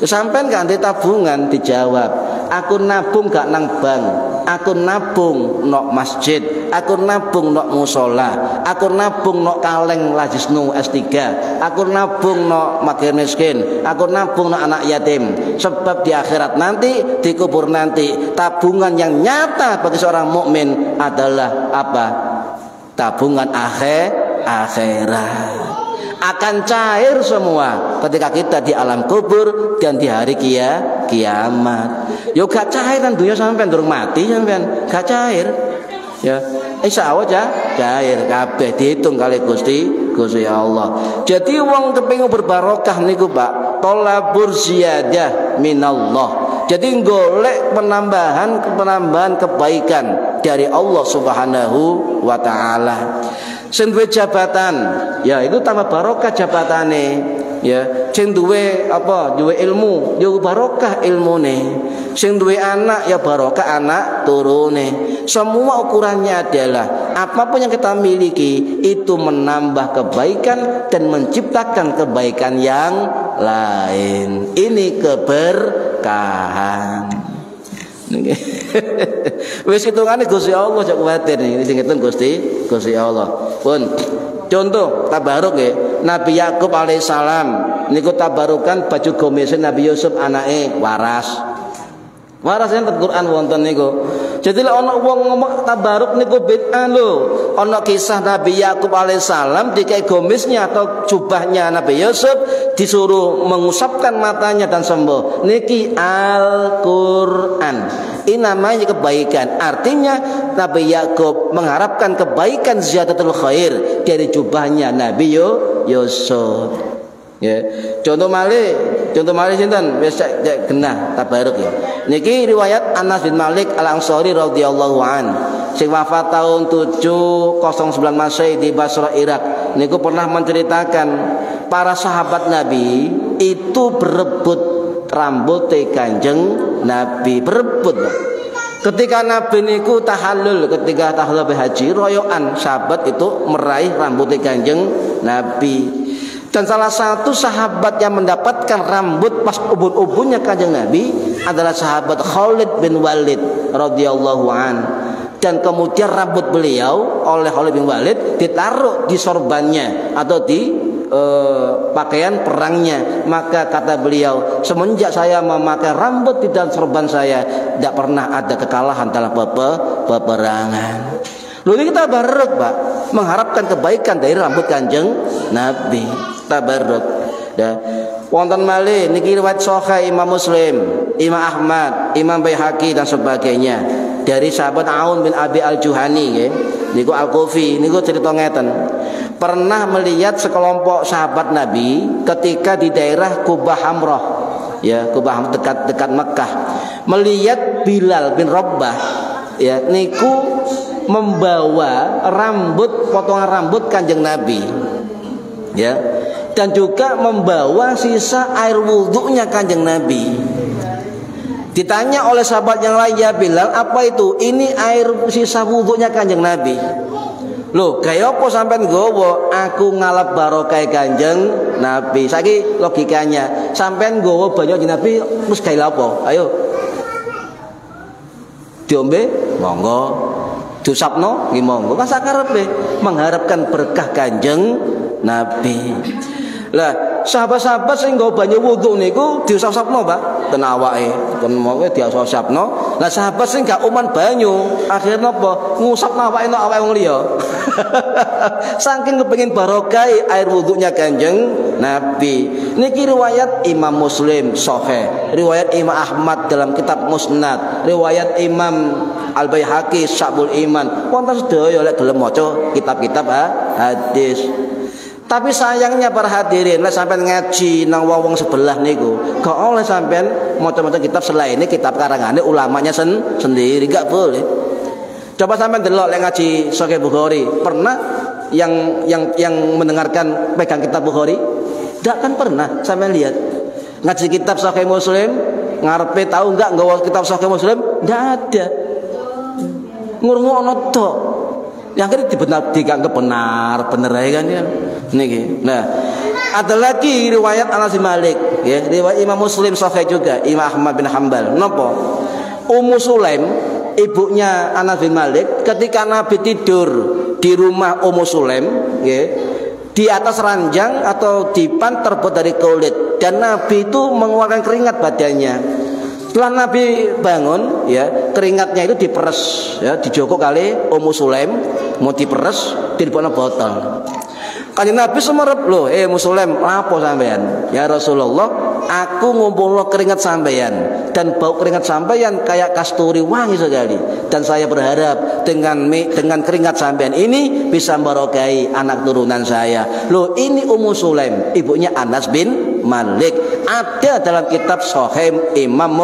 Sampean gak ndek tabungan, dijawab, aku nabung gak nang bank, aku nabung nok masjid, aku nabung nok musola, aku nabung nok kaleng lajisnu S3, aku nabung nok fakir miskin, aku nabung nok anak yatim. Sebab di akhirat nanti, dikubur nanti, tabungan yang nyata bagi seorang mukmin adalah apa? Tabungan akhirat. Akan cair semua ketika kita di alam kubur dan di hari kiamat. Yo gak cair kan dunia sampean durung mati sampean, gak cair. Ya, insyaallah cair kabeh dihitung kali Gusti Allah. Jadi wong kepengin berbarokah niku Pak, tolabur ziyadah minallah. Jadi golek penambahan kebaikan dari Allah Subhanahu wa taala. Sing duwe jabatan, ya itu tambah barokah jabatane. Ya, sing duwe apa? Duwe ilmu, ya barokah ilmune. Sing duwe anak, ya barokah anak turune. Semua ukurannya adalah apapun yang kita miliki itu menambah kebaikan dan menciptakan kebaikan yang lain. Ini keberkahan. Wis hitungane Gusti Allah cok kuwatir niki sing ngitung Gusti Allah. Pun contoh tabaruk nggih, Nabi Yakub alaihissalam niku tabarukan baju gomese Nabi Yusuf anake waras. Waras enten Quran wonten niku. Jadi lek ana wong ngomong tabaruk niku bid'ah lho. Ana kisah Nabi Yakub alaihissalam dikai gomisnya atau jubahnya Nabi Yusuf disuruh mengusapkan matanya dan sembuh. Niki Al-Qur'an. Ini namanya kebaikan. Artinya Nabi Yakub mengharapkan kebaikan ziyadatul khair dari jubahnya Nabi Yusuf. Ya, contoh malih sinten wis genah tabaruk ya. Niki riwayat Anas bin Malik Al-Ansari radhiyallahu an sing wafat tahun 709 Masehi di Basra Irak. Niku pernah menceritakan para sahabat Nabi itu berebut rambut Kanjeng Nabi, berebut. Ketika Nabi niku tahallul, ketika tahallul haji royoan sahabat itu meraih rambut Kanjeng Nabi. Dan salah satu sahabat yang mendapatkan rambut pas ubun-ubunnya Kanjeng Nabi adalah sahabat Khalid bin Walid radhiyallahu an. Dan kemudian rambut beliau oleh Khalid bin Walid ditaruh di sorbannya atau di pakaian perangnya. Maka kata beliau, semenjak saya memakai rambut di dalam sorban saya, tidak pernah ada kekalahan dalam peperangan. Lalu ini kita tabarruk Pak, mengharapkan kebaikan dari rambut Kanjeng Nabi. Tabarruk. Ya. Wonten malih niki riwayat Sahih Imam Muslim, Imam Ahmad, Imam Baihaqi dan sebagainya dari sahabat Aun bin Abi Al-Juhani nggih. Niku Al-Kufi niku cerita ngeten. Pernah melihat sekelompok sahabat Nabi ketika di daerah Kubah Hamrah. Ya, Kubah dekat Mekah. Melihat Bilal bin Rabah ya niku membawa potongan rambut Kanjeng Nabi, ya, dan juga membawa sisa air wudhunya Kanjeng Nabi. Ditanya oleh sahabat yang lain, ya Bilal, apa itu? Ini air sisa wudhunya Kanjeng Nabi. Loh, kayak apa sampean gowo? Aku ngalap barokah Kanjeng Nabi. Saiki logikanya, sampean gowo banyu Nabi terus kayak apa? Ayo. Diombe, monggo. Diusapno, nggih monggo. Kan sakarepe mengharapkan berkah Kanjeng Nabi. Lah, sahabat-sahabat sing nggo banyu wudu niku diusap-usapno, Pak. Ten awake, ten mowe diusap-usapno. Lah sahabat sing gak uman banyu, akhirnya apa? Ngusapno awake wong liya. Saking kepengin barokah air wudunya Kanjeng Nabi. Niki riwayat Imam Muslim sahih, riwayat Imam Ahmad dalam kitab Musnad, riwayat Imam Al-Baihaqi Sya'bul Iman. Wonten sedaya lek gelem maca kitab-kitab hadis. Tapi sayangnya para hadirin, lah sampean ngaji nang wong sebelah niku, gak oleh sampean maca-maca kitab selain ini kitab karangane ulamanya sendiri, gak boleh. Coba sampean delok lek ngaji Sahih Bukhari, pernah yang mendengarkan pegang kitab Bukhari? Tidak kan pernah. Sampean lihat ngaji kitab Sahih Muslim, ngarepe tahu enggak nggawa kitab Sahih Muslim? Tidak ada. Ngurungono tok. Yang akhirnya dianggap benar ya kan ya. Niki. Nah, ada lagi riwayat Anas bin Malik, ya, riwayat Imam Muslim sahih juga, Imam Ahmad bin Hanbal. Napa? Ummu Sulaim, ibunya Anas bin Malik, ketika Nabi tidur di rumah Ummu Sulaim, ya, di atas ranjang atau dipan terbuat dari kulit, dan Nabi itu mengeluarkan keringat badannya. Setelah Nabi bangun, ya, keringatnya itu diperes, ya, dijoko kali Ummu Sulaim, mau diperes, dilebokno botol. Kanjeng Nabi semerep, loh, Muslim, apa sampean? Ya Rasulullah, aku ngumpulno keringat sampean, dan bau keringat sampean kayak kasturi wangi sekali. Dan saya berharap dengan keringat sampean ini bisa merokai anak turunan saya. Loh, ini Ummu Sulaim, ibunya Anas bin Malik. Ada dalam kitab Sahih Imam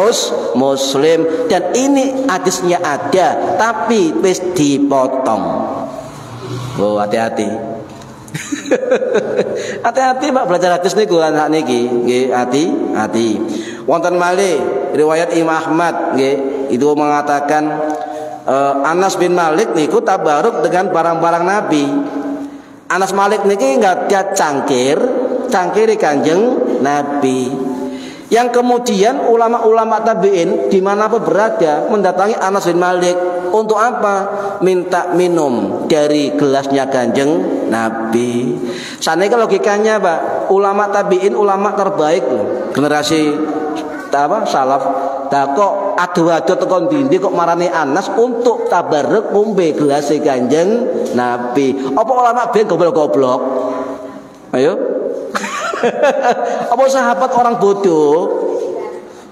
Muslim, dan ini hadisnya ada, tapi wis dipotong. Oh, hati-hati. Hati-hati Pak belajar hadis niku anak niki, nggih, hati-hati. Wonten malih riwayat Imam Ahmad, nggih, itu mengatakan Anas bin Malik niku tabaruk dengan barang-barang Nabi. Anas Malik niki enggak ada cangkir Kanjeng Nabi. Yang kemudian ulama-ulama tabi'in dimanapun berada mendatangi Anas bin Malik untuk apa? Minta minum dari gelasnya Kanjeng Nabi. Saneke logikanya Pak, ulama tabi'in ulama terbaik generasi salaf. Kok adu-adu tekan dindi kok marani Anas untuk tabarruk ngombe gelas Kanjeng Nabi. Apa ulama ben goblok-goblok? Ayo. Apa sahabat orang bodoh?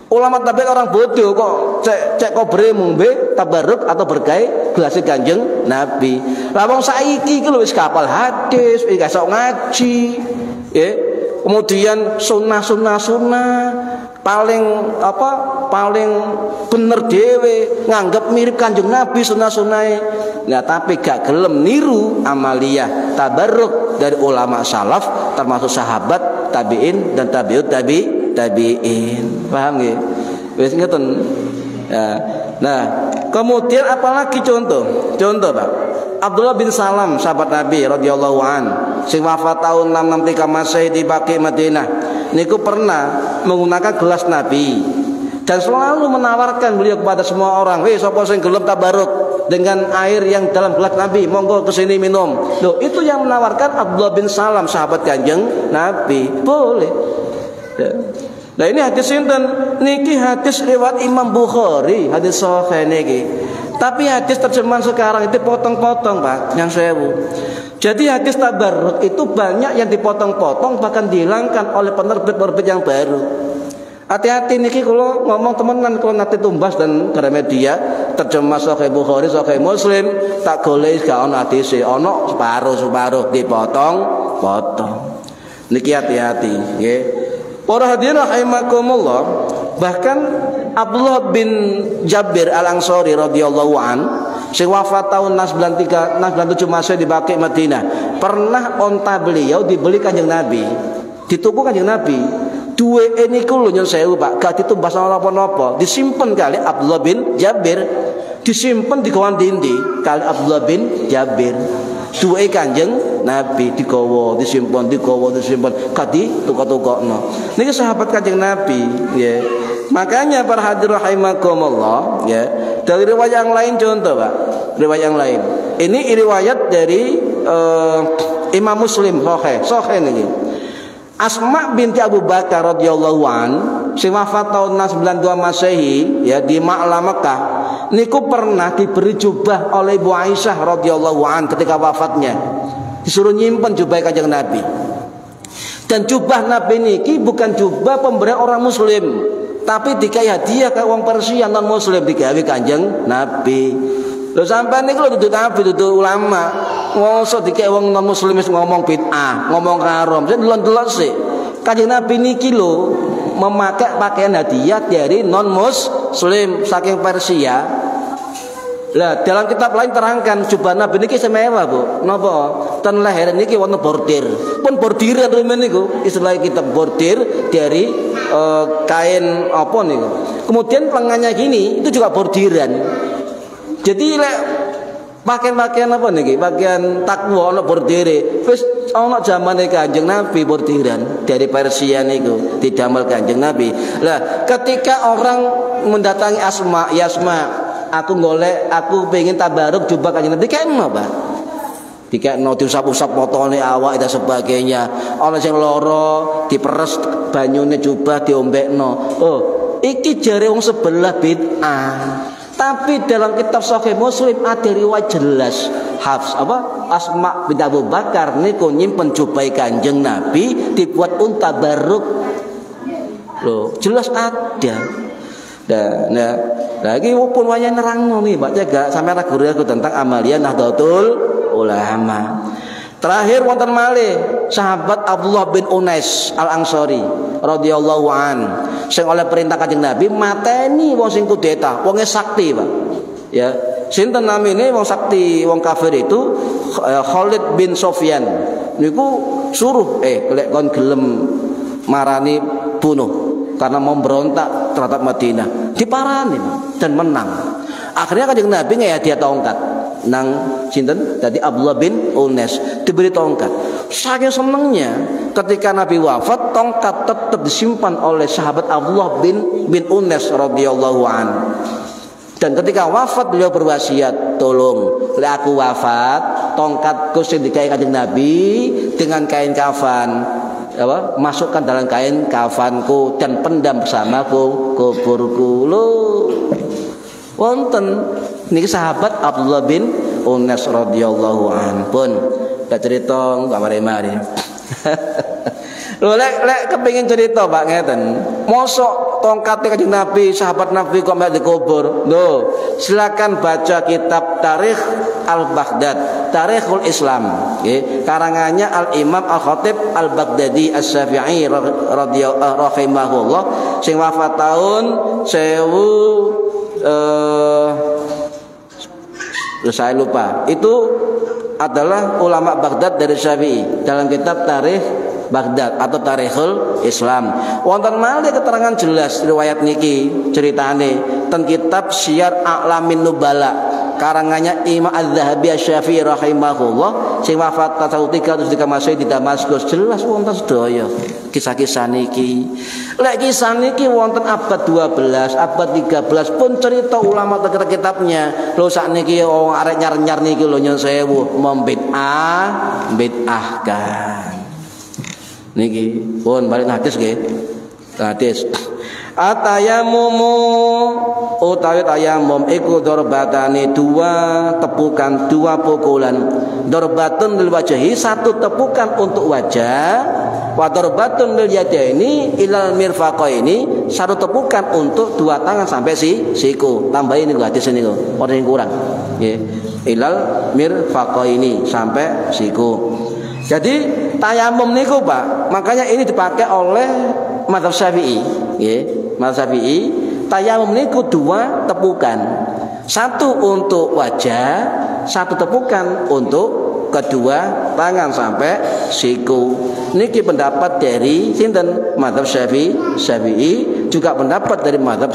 Ulama tabi'in orang bodoh kok cek kobre ngombe tabarruk atau berkah gelas Kanjeng Nabi. Lah wong saiki iki lho wis kapal hadis, wis iso ngaji. Ya. Kemudian sunnah paling bener dhewe nganggep mirip Kanjeng Nabi sunnah-sunnahe. Nah, tapi gak gelem niru amaliyah tabarruk dari ulama salaf termasuk sahabat, tabi'in dan tabi'in. Paham nggih? Wis ngeten. Ya. Nah, kemudian apalagi contoh Pak. Abdullah bin Salam sahabat Nabi radhiyallahu an sing wafat tahun 663 Masehi di Baqi Madinah niku pernah menggunakan gelas Nabi dan selalu menawarkan beliau kepada semua orang, "Weh, sapa sing gelem tabarruk dengan air yang dalam gelas Nabi, monggo kesini minum." Loh, itu yang menawarkan Abdullah bin Salam sahabat Kanjeng Nabi. Boleh. Ya. Nah, ini hadis sinten? Niki hadis riwayat Imam Bukhari, hadis sahih niki. Tapi hadis terjemahan sekarang itu potong-potong Pak, yang 1000. Jadi hadis tabarruk itu banyak yang dipotong-potong bahkan dihilangkan oleh penerbit-penerbit yang baru. Hati-hati niki kalau ngomong temenan kalau nanti tumbas dan Gramedia terjemah Sahih Bukhari, Sahih Muslim tak golek gak ono hadise, ono separuh dipotong-potong. Niki hati-hati nggih. Para hadirin rahimakumullah, bahkan Abdullah bin Jabir Al-Ansari radhiyallahu an sing wafat tahun 97 Masehi di Baqi Madinah. Pernah onta beliau dibeli Kanjeng Nabi. Dituku Kanjeng Nabi. Duwe niku lho nyun sewu Pak, gak ditumbas napa-napa. Disimpen kali Abdullah bin Jabir. Disimpen di kawan dindi kali Abdullah bin Jabir. Duwe Kanjeng Nabi digawa, disimpen, gak ditukok-tukokno. Niki sahabat Kanjeng Nabi, ya. Makanya para hadirin rahimakumullah, ya. Dari riwayat yang lain contoh, Pak. Riwayat yang lain. Ini riwayat dari Imam Muslim, sahih niki. Asma binti Abu Bakar radhiyallahu an, sing wafat tahun 92 Masehi, ya, di Ma'la Mekah. Niku pernah diberi jubah oleh Ibu Aisyah radhiyallahu an ketika wafatnya. Disuruh nyimpen jubah Kanjeng Nabi. Dan jubah Nabi niki bukan jubah pemberian orang muslim, tapi dikai hadiah ke wong Persia non muslim, digawe Kanjeng Nabi. Lho sampean niku lho dudu nabi, dudu ulama. Ngoso dikai wong non muslim wis ngomong bid'ah, ngomong haram. Saya delok-delok sih. Kanjeng Nabi niki lho memakai pakaian hadiah dari non muslim saking Persia. Lah dalam kitab lain terangkan jubah Nabi niki semewah, Bu. Napa? Ten leher niki wonten bordir. Pun bordiran rumen niku, istilah kitab bordir dari kain apa niku. Kemudian lengannya gini, itu juga bordiran. Jadi lek pakaian apa niki? Pakaian takwa ana bordire. Wis ana zamane Kanjeng Nabi bordiran dari Persia niku didamel Kanjeng Nabi. Lah ketika orang mendatangi Asma, ya Asma, aku golek, aku pengen tabaruk jubah Kanjeng Nabi, dikekno, Pak. Dikekno diusap-usap potone awak dan sebagainya. Ana sing lara diperes banyune jubah diombekno. Oh, iki jare wong sebelah bid'ah. Tapi dalam kitab Sahih Muslim ada riwayat jelas Asma bin Abu Bakar niku nyimpen jubah Kanjeng Nabi dibuat unta baruk. Loh, jelas ada. Nah, lagi pun wanya nerangno nih, baca gak sampai ragu-ragu tentang amalia Nahdlatul Ulama. Terakhir wonten malih sahabat Abdullah bin Unais Al-Ansari radhiyallahu an sing oleh perintah Kanjeng Nabi mateni wong sing kudeta, wonge sakti, Pak. Ya, sinten namine wong sakti, wong kafir itu Khalid bin Sofyan. Niku suruh lek kon gelem marani bunuh karena mau berontak terhadap Madinah. Diparani dan menang. Akhirnya Kanjeng Nabi nggak dia tongkat nang sinten tadi Abdullah bin Unais diberi tongkat. Saking senengnya ketika Nabi wafat tongkat tetap disimpan oleh sahabat Abdullah bin Unais radhiyallahu an. Dan ketika wafat beliau berwasiat, tolong lek aku wafat tongkatku sing dikai Kanjeng Nabi dengan kain kafan masukkan dalam kain kafanku dan pendam bersamaku kuburku. Lo wonten niki sahabat Abdullah bin Unais radhiyallahu an pun tak cerita kamari-mari. Lho lek kepengin cerita Pak ngeten. Mosok tongkate Kanjeng Nabi, sahabat Nabi kok mek dikubur. Lho, silakan baca kitab Tarikh Al-Baghdad, Tarikhul Islam, nggih. Karangannya Al-Imam Al-Khatib Al-Baghdadi Asy-Syafi'i rahimahullah sing wafat tahun 1000 saya lupa. Itu adalah ulama Baghdad dari Syafi'i dalam kitab Tarikh Baghdad atau Tarikhul Islam. Wonten malih keterangan jelas riwayat niki ceritane ten kitab Syiar A'lamin Nubala karangannya Imam Az-Zahabi Asy-Syafi'i rahimahullah sing wafat tahun 303 Masehi di Damaskus. Jelas wonten sedaya kisah-kisah niki. Lek kisah niki wonten abad 12, abad 13 pun cerita ulama terkait kitabnya. Lho sakniki wong arek nyar-nyar niki lho nyun sewu bid'ahkan. Niki pun balik hadis nggih. Hadis. Atayamumu utawi tayamum iku darbatane dua tepukan, dua pukulan. Darbatun lil wajhi, satu tepukan untuk wajah, wa darbatun lil yadaini ilal mirfaqaini, satu tepukan untuk dua tangan sampai siku. Tambahin niku hadis niku, ora yang kurang. Nggih. Ilal mirfaqaini sampai siku. Jadi tayamum niku Pak, makanya ini dipakai oleh mazhab Syafi'i, nggih. Mazhab Syafi'i tayamum niku dua tepukan. Satu untuk wajah, satu tepukan untuk kedua tangan sampai siku. Niki pendapat dari sinten mazhab Syafi'i, juga pendapat dari mazhab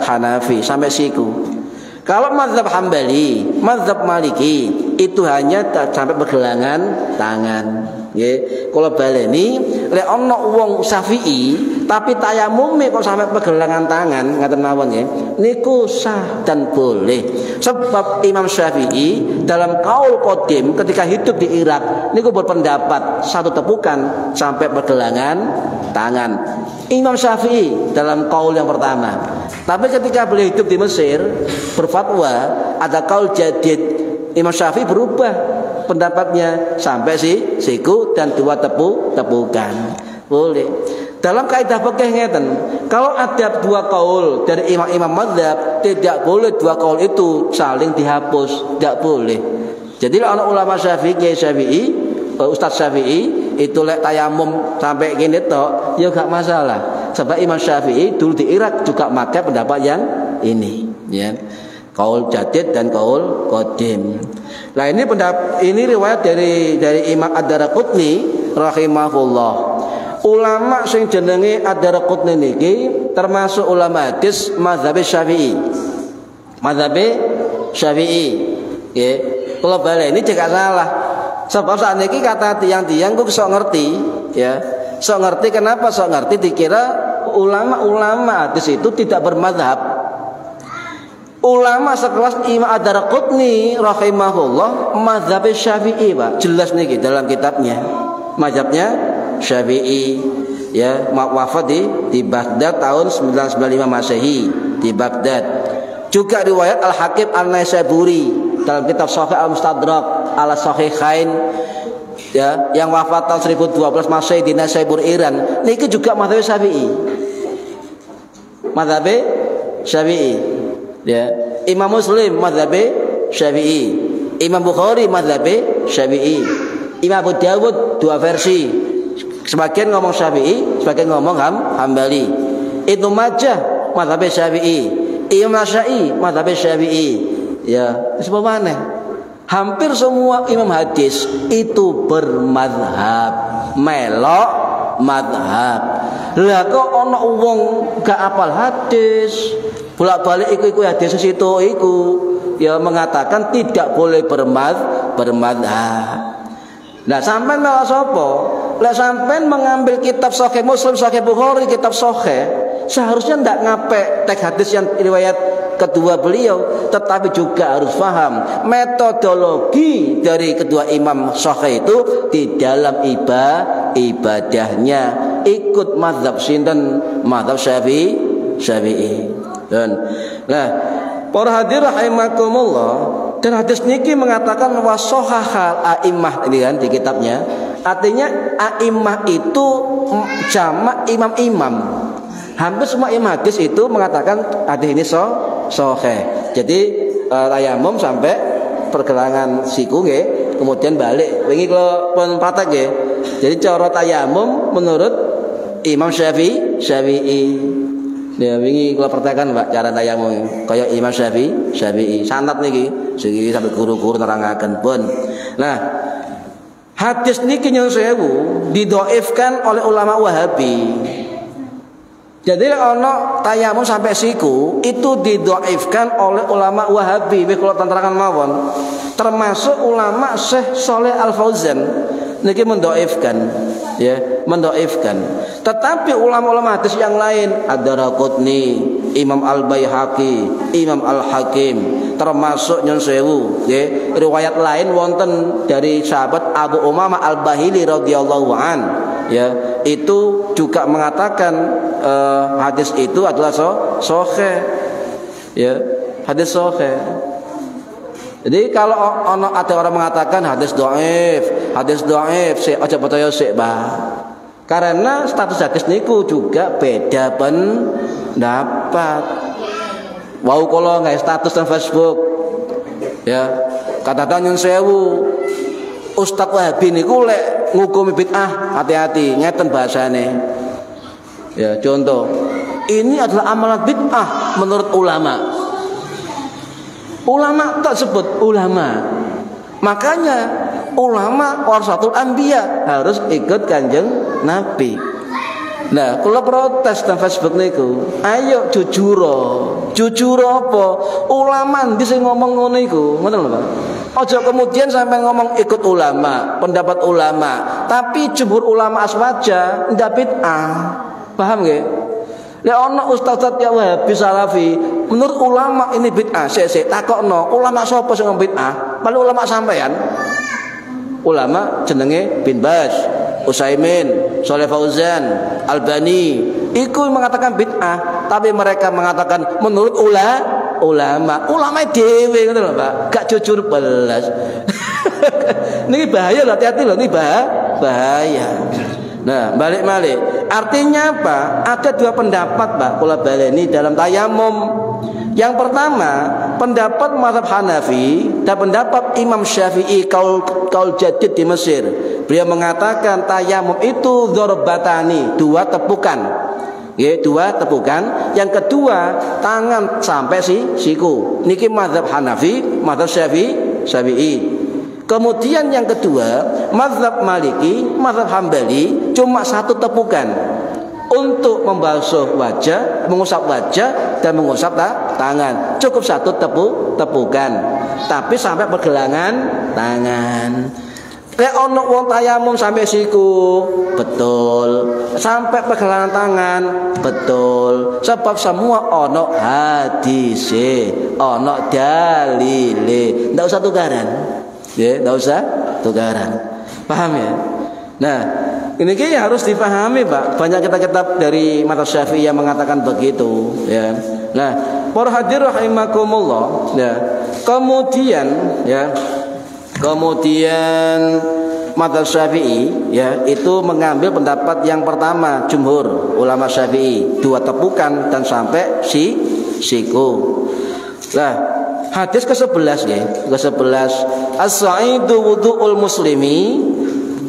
Hanafi sampai siku. Kalau mazhab Hambali, mazhab Maliki itu hanya sampai pergelangan tangan. Nggih, kula baleni lek ana wong Syafi'i tapi tayamume kok sampai pergelangan tangan ngaten mawon nggih. Niku sah dan boleh. Sebab Imam Syafi'i dalam kaul qadim ketika hidup di Irak niku berpendapat satu tepukan sampai pergelangan tangan. Imam Syafi'i dalam kaul yang pertama. Tapi ketika beliau hidup di Mesir berfatwa ada kaul jadid, Imam Syafi'i berubah pendapatnya sampai siku dan dua tepukan. Boleh. Dalam kaidah fikih ngeten, kalau ada dua kaul dari imam-imam mazhab, tidak boleh dua kaul itu saling dihapus, tidak boleh. Jadi anak ulama Syafi'i, Ustaz Syafi'i itu lek tayamum sampai gini tok, ya gak masalah. Sebab Imam Syafi'i dulu di Irak juga pakai pendapat yang ini, ya. Kaul jadid dan kaul qadim. Nah, ini riwayat dari Imam Ad-Daraqutni rahimahullah. Ulama sing jenenge Ad-Daraqutni niki termasuk ulama hadis mazhab Syafi'i. Mazhab Syafi'i. Nggih. Kula baleni cek salah. Sebab saat ini kata tiang-tiang kok sok ngerti, ya. Sok ngerti kenapa? Sok ngerti dikira ulama-ulama hadis itu tidak bermazhab. Ulama sekelas Imam Ad-Daraqutni rahimahullah mazhab Syafi'i, Pak. Jelas nih dalam kitabnya. Mazhabnya Syafi'i, ya, wafat di Baghdad tahun 995 Masehi di Baghdad. Juga riwayat Al-Hakim An-Naisaburi dalam kitab Sahih Al-Mustadrak ala Sahihain, ya, yang wafat tahun 1012 Masehi di Naisabur Iran. Niki juga mazhab Syafi'i. Mazhab Syafi'i, ya. Imam Muslim mazhab Syafi'i, Imam Bukhari mazhab Syafi'i, Imam Abu Dawud dua versi, sebagian ngomong Syafi'i, sebagian ngomong Hambali. Ibnu Majah mazhab Syafi'i, Imam Syafi'i mazhab Syafi'i, ya. Sebab mana? Hampir semua imam hadis itu bermadhab, melok madhab. Lah kok ana wong gak apal hadis, bolak-balik iku hadis situ iku, ya, mengatakan tidak boleh bermadhab. Nah, sampean malah sapa? Lah sampean mengambil kitab Sahih Muslim, Sahih Bukhari, kitab Sahih, seharusnya ndak ngapek teks hadis yang riwayat kedua beliau, tetapi juga harus paham metodologi dari kedua imam Sahih itu di dalam ibadahnya ikut mazhab sinten, mazhab Syafi'i. Dan nah, para hadirin rahimakumullah, dan hadis niki mengatakan bahwa sahahal a'immah ini kan di kitabnya. Artinya a'immah itu jamak imam-imam. Hampir semua imam hadis itu mengatakan hadis ini sahih. Jadi tayamum sampai pergelangan siku nggih, kemudian balik. Wingi kula pun praktek nggih. Jadi cara tayamum menurut Imam Syafi'i. Ya, wingi kula praktekkan Pak cara tayamum kaya Imam Syafi'i. Sanad niki sing sampai guru-guru nerangaken pun. Nah, hadis niki nyuwun sewu didhaifkan oleh ulama Wahabi. Jadi ana tayamum sampai siku itu didhaifkan oleh ulama Wahabi. Wis kula terangkan mawon. Termasuk ulama Syekh Shalih Al Fauzan niki mendhaifkan, ya, mendhaifkan. Tetapi ulama-ulama hadis yang lain, Ad-Daraqutni, Imam Al-Baihaqi, Imam Al-Hakim, termasuk nyun sewu, ya, riwayat lain wonten dari sahabat Abu Umamah Al-Bahili radhiyallahu an, ya, itu juga mengatakan hadis itu adalah sahih, ya, hadis sahih. Jadi kalau ada orang mengatakan hadis dhaif, sik aja percaya sik, Pak. Karena status hadis niku juga beda pendapat. Wau kala nggak status di Facebook, ya, kata-kata nyun sewu, Ustaz Wahabi niku lek ngukumi bid'ah, hati-hati, ngeten bahasane. Ya, contoh, ini adalah amalan bid'ah. menurut ulama. Ulama tak sebut ulama. Makanya ulama warasatul anbiya harus ikut Kanjeng Nabi. Nah, kalau protes nang Facebook niku, ayo jujur apa? Ulama ndi sing ngomong ngono iku, ngoten lho, Pak. Aja kemudian sampai ngomong ikut ulama, pendapat ulama, tapi jumhur ulama aswaja ndak bid'ah. Paham nggih? Lek ana ustaz ya Wahabi Salafi, menurut ulama ini bid'ah. Sik takokno, ulama sapa sing ngomong bid'ah? Paling ulama sampean. Ulama jenenge bin Baz, Utsaimin, Shalih Fauzan, Albani, iku mengatakan bid'ah, tapi mereka mengatakan menurut ulama dhewe ngono lho, Pak. Gak jujur belas. Niki bahaya loh, hati-hati loh, ini bahaya. Nah, balik. Artinya apa? Ada dua pendapat, Pak, kula baleni dalam tayamum. Yang pertama, pendapat mazhab Hanafi dan pendapat Imam Syafi'i kaul jadid di Mesir. Beliau mengatakan tayamum itu dzarbatani, dua tepukan. Ya, dua tepukan. Yang kedua, tangan sampai siku. Niki mazhab Hanafi, mazhab Syafi'i. Kemudian yang kedua, mazhab Maliki, mazhab Hambali cuma satu tepukan untuk membasuh wajah, mengusap wajah dan mengusap tangan. Cukup satu tepukan. Tapi sampai pergelangan tangan. Lek ono wong tayamum sampai siku, betul. Sampai pergelangan tangan, betul. Sebab semua ono hadise, ono dalile. Ndak usah tukaran. Ya, ndak usah tukaran. Paham ya? Nah, ini harus dipahami, Pak. Banyak kitab-kitab dari mazhab Syafi'i yang mengatakan begitu, ya. Nah, para hadirin rahimakumullah, ya. Kemudian mazhab Syafi'i, ya, itu mengambil pendapat yang pertama, jumhur ulama Syafi'i, dua tepukan dan sampai siku. Nah, hadis ke-11 ya, ke-11, as-sa'idu wudu'ul muslimi.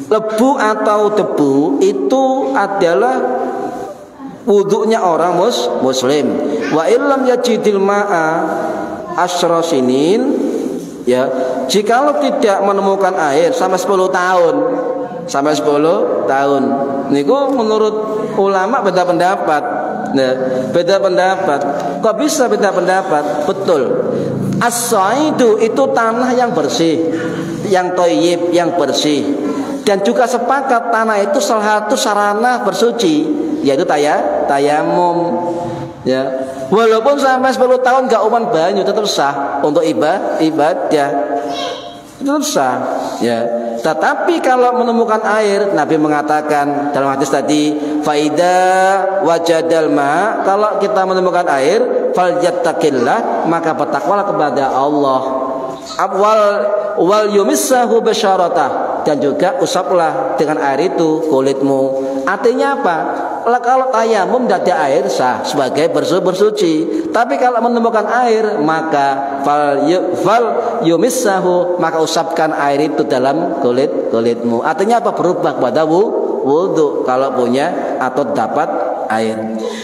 Lebu atau debu itu adalah wudunya orang muslim. Wa illam yajidil ma'a asyra sinin, ya, jikalau tidak menemukan air sampai 10 tahun. Sampai 10 tahun. Niku menurut ulama beda pendapat. Nah, beda pendapat. Kok bisa beda pendapat? Betul. As-saidu itu tanah yang bersih, yang thayyib, yang bersih. Dan juga sepakat tanah itu salah satu sarana bersuci, yaitu tayamum. Ya, walaupun sampai 10 tahun gak uman banyu tetap sah untuk ibadah. Tetap sah. Ya. Tetapi kalau menemukan air, Nabi mengatakan dalam hadis tadi, faida wajadal ma, kalau kita menemukan air, falyattaqillah, maka bertakwalah kepada Allah. Wal yumissahu basyaratah, dan juga usaplah dengan air itu kulitmu. Artinya apa? Kalau tayamum tidak ada air sah sebagai bersuci. Tapi kalau menemukan air, maka fal yumissahu, maka usapkan air itu dalam kulitmu. Artinya apa? Berubah kepada wudu kalau punya atau dapat air.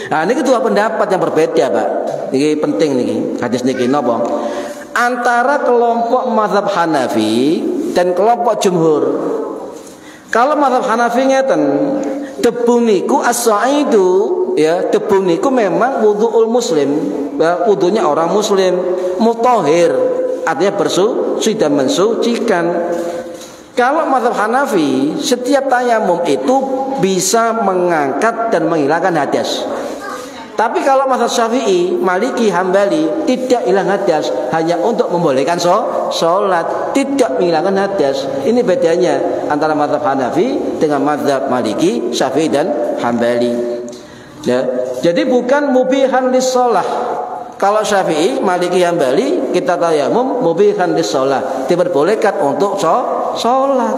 Nah, ini kedua pendapat yang berbeda, Pak. Ini penting nih hadis niki napa? Antara kelompok mazhab Hanafi dan kelompok jumhur. Kalau mazhab Hanafi ngeten, debu niku as-saidu, ya, debu niku memang wudu'ul muslim, ya, wudunya orang muslim, mutahhir, artinya bersuci dan mensucikan. Kalau mazhab Hanafi, setiap tayamum itu bisa mengangkat dan menghilangkan hadas. Tapi kalau mazhab Syafi'i, Maliki, Hambali tidak hilang hadas, hanya untuk membolehkan sholat, tidak menghilangkan hadas. Ini bedanya antara mazhab Hanafi dengan mazhab Maliki, Syafi'i dan Hambali. Ya, jadi bukan mubihan lis-shalah. Kalau Syafi'i, Maliki, Hambali, kita tayamum mubihan lis-shalah, diperbolehkan untuk sholat.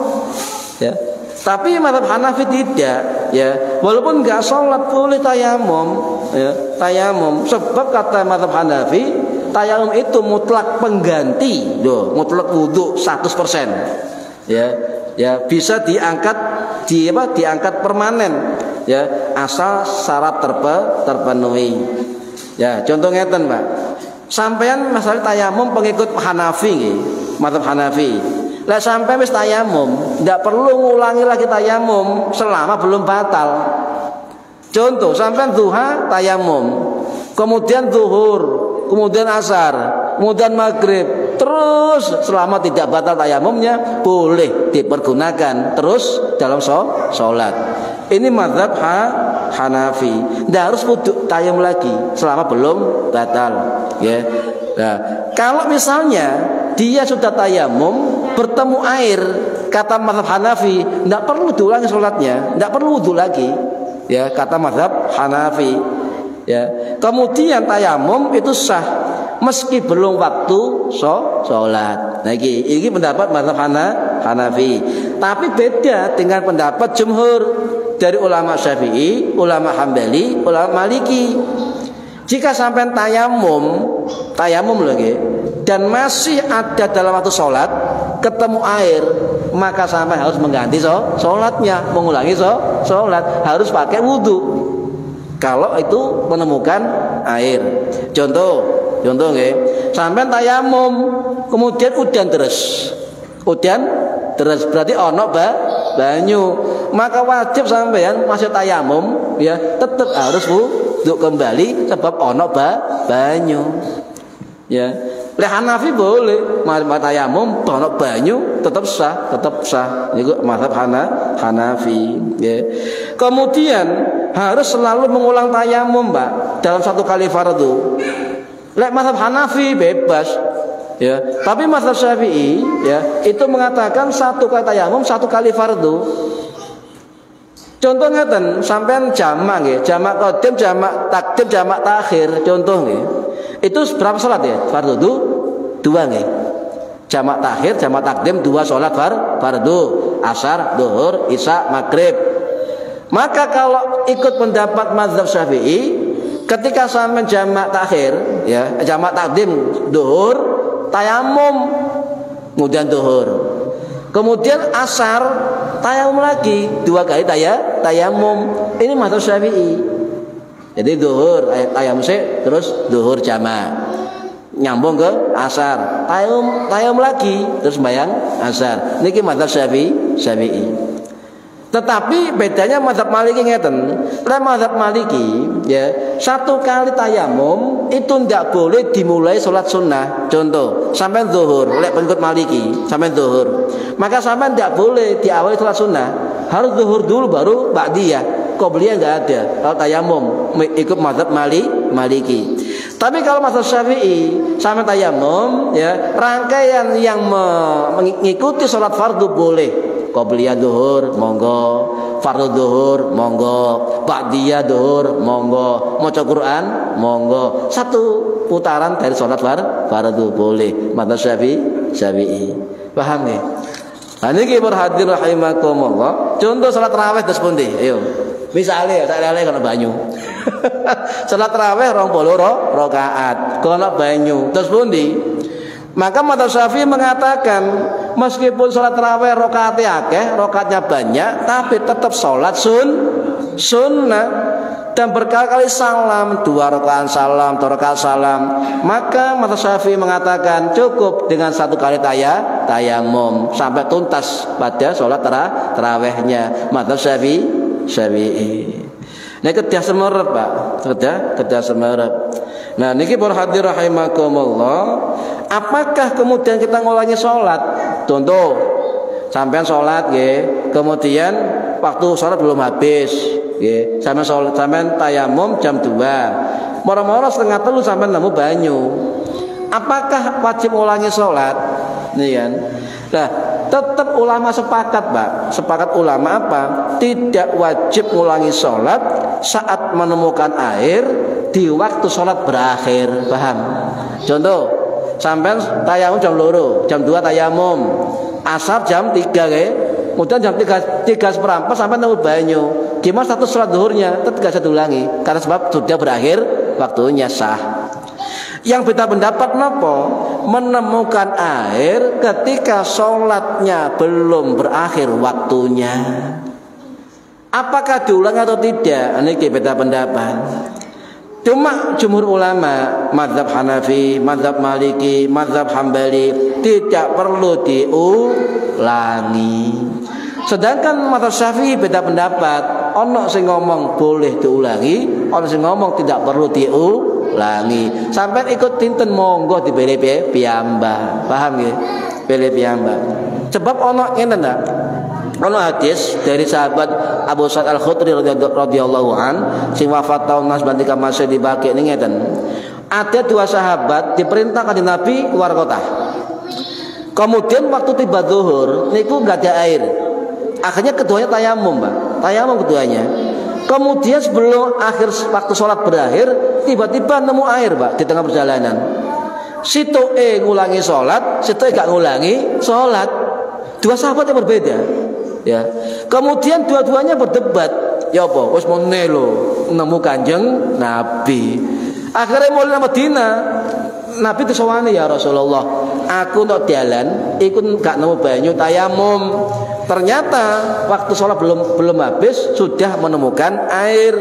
Ya. Tapi mazhab Hanafi tidak, ya. Walaupun enggak sholat boleh tayamum, ya. Tayamum. Sebab kata mazhab Hanafi, tayamum itu mutlak pengganti, mutlak wudu 100%. Ya, ya, bisa diangkat diangkat permanen, ya, asal syarat terpenuhi. Ya, contoh ngeten, Pak. Sampean masalah tayamum pengikut Hanafi nggih, mazhab Hanafi. Lah sampai wis tayamum, ndak perlu ngulangi lagi tayamum selama belum batal. Contoh, sampean duha tayamum, kemudian zuhur, kemudian asar, kemudian maghrib, terus selama tidak batal tayamumnya boleh dipergunakan terus dalam sholat. Ini mazhab Hanafi. Ndak harus wudu tayamum lagi selama belum batal, ya. Nah, kalau misalnya dia sudah tayamum bertemu air, kata mazhab Hanafi, ndak perlu diulangi sholatnya, ndak perlu wudu lagi, ya, kata mazhab Hanafi. Ya, kemudian tayamum itu sah meski belum waktu sholat. Nah, ini pendapat mazhab Hanafi. Tapi beda dengan pendapat jumhur dari ulama Syafi'i, ulama Hambali, ulama Maliki. Jika sampai tayamum lagi dan masih ada dalam waktu sholat ketemu air, maka sampai harus mengganti sholatnya, mengulangi sholat, harus pakai wudhu. Kalau itu menemukan air, contoh nggih, sampean tayamum, kemudian udan terus berarti ono banyu, maka wajib sampean masih tayamum, ya, tetap harus wudhu kembali sebab ono banyu, ya. Leh Hanafi boleh, tayamum ono banyu tetap sah. Itu mazhab Hanafi, ya. Kemudian harus selalu mengulang tayamum, Mbak, dalam satu kali fardu. Leh mazhab Hanafi bebas, ya. Tapi mazhab Syafi'i, ya, itu mengatakan satu kali tayamum satu kali fardu. Contoh ngeten, sampean jamak nggih, jamak qadim, jamak takdim, jamak takhir, contoh nggih. Itu berapa salat ya? Fardu itu 2 nggih. Jamak takhir, jamak takdim 2 salat fardu, asar, zuhur, isya, maghrib. Maka kalau ikut pendapat mazhab Syafi'i, ketika sampean jamak takhir, ya, jamak takdim zuhur, tayamum, kemudian zuhur. Kemudian asar, tayamum lagi 2 kali tayamum. Ini mazhab Syafi'i. Jadi zuhur tayamum terus zuhur jamak, nyambung ke asar, tayamum lagi terus bayang asar. Niki mazhab Syafi'i. Tetapi bedanya mazhab Maliki ngeten. Mazhab Maliki, ya, satu kali tayamum itu tidak boleh dimulai sholat sunnah. Contoh, sampai zuhur, oleh pengikut Maliki, sampai zuhur, maka sampai tidak boleh diawali sholat sunnah, harus zuhur dulu baru ba'diyah. Qobliyah enggak ada kalau tayamum, ikut mazhab Maliki. Tapi kalau mazhab Syafi'i sampai tayamum, ya, rangkaian yang mengikuti sholat fardu boleh. Qobliyah zuhur monggo, fardu zuhur monggo, ba'diyah zuhur monggo, maca Quran monggo. Satu putaran dari sholat fardu boleh. Mazhab Syafi'i. Paham nggih? Nah, niki berhadir rahimakumullah. Contoh salat tarawih terus pundi? Ayo. Misale tak lele kono banyu. Salat tarawih 20 rakaat, kono banyu. Terus pundi? Maka mazhab Syafi'i mengatakan meskipun salat tarawih rakaatnya akeh, rakaatnya banyak, tapi tetap salat sunnah dan berkali-kali salam, 2 rakaat salam, 2 rakaat salam. Maka mazhab Syafi'i mengatakan cukup dengan 1 kali tayamum sampai tuntas pada sholat tarawihnya. Mazhab Syafi'i. Nah, kedah semerep, Pak. Kedah semerep. Nah, niki para hadirin rahimakumullah. Apakah kemudian kita ngulangi sholat? Contoh, sampean sholat nggih, kemudian waktu sholat belum habis, nggih. Sampean tayamum jam 2. Moro-moro 2:30 sampean nemu banyu. Apakah wajib ngulangi sholat? Nih kan. Nah, tetap ulama sepakat, Pak. Sepakat ulama apa? Tidak wajib ngulangi sholat saat menemukan air di waktu sholat berakhir. Paham? Contoh, sampai tayamum jam 2, jam 2 tayamum, asar jam 3 kayak, kemudian jam 3:3 sampai nemu banyu. Gimana status sholat zuhurnya? Tetap gak bisa diulangi karena sebab sudah berakhir waktunya, sah. Yang beda pendapat napa? Menemukan air ketika sholatnya belum berakhir waktunya. Apakah diulang atau tidak? Ini beda pendapat. Cuma jumhur ulama, mazhab Hanafi, mazhab Maliki, mazhab Hambali tidak perlu diulangi. Sedangkan mazhab Syafi'i beda pendapat. Ono sing ngomong boleh diulangi, ono sing ngomong tidak perlu diulangi. Sampai ikut tinten monggo dipilih piyambak. Paham nggih? Pilih piyambak. Sebab ono ngene ndak? Ono hadis dari sahabat Abu Sa'id Al-Khudri radhiyallahu an sing wafat tahun 19 masih dibagi ini ngeten. Ada dua sahabat diperintah kanjeng Nabi keluar kota. Kemudian waktu tiba zuhur niku enggak ada air. Akhirnya keduanya tayamum, Pak. Tayamum keduanya. Kemudian sebelum akhir waktu sholat berakhir, tiba-tiba nemu air, Pak, di tengah perjalanan. Situ ngulangi sholat, situ gak ngulangi sholat. Dua sahabat yang berbeda. Ya. Kemudian dua-duanya berdebat. Ya apa? Wis mene lho nemu Kanjeng Nabi. Akhirnya mulai Madinah. Nabi disowani, ya Rasulullah, aku untuk jalan ikut gak nemu banyu tayamum. Ternyata waktu sholat belum habis sudah menemukan air.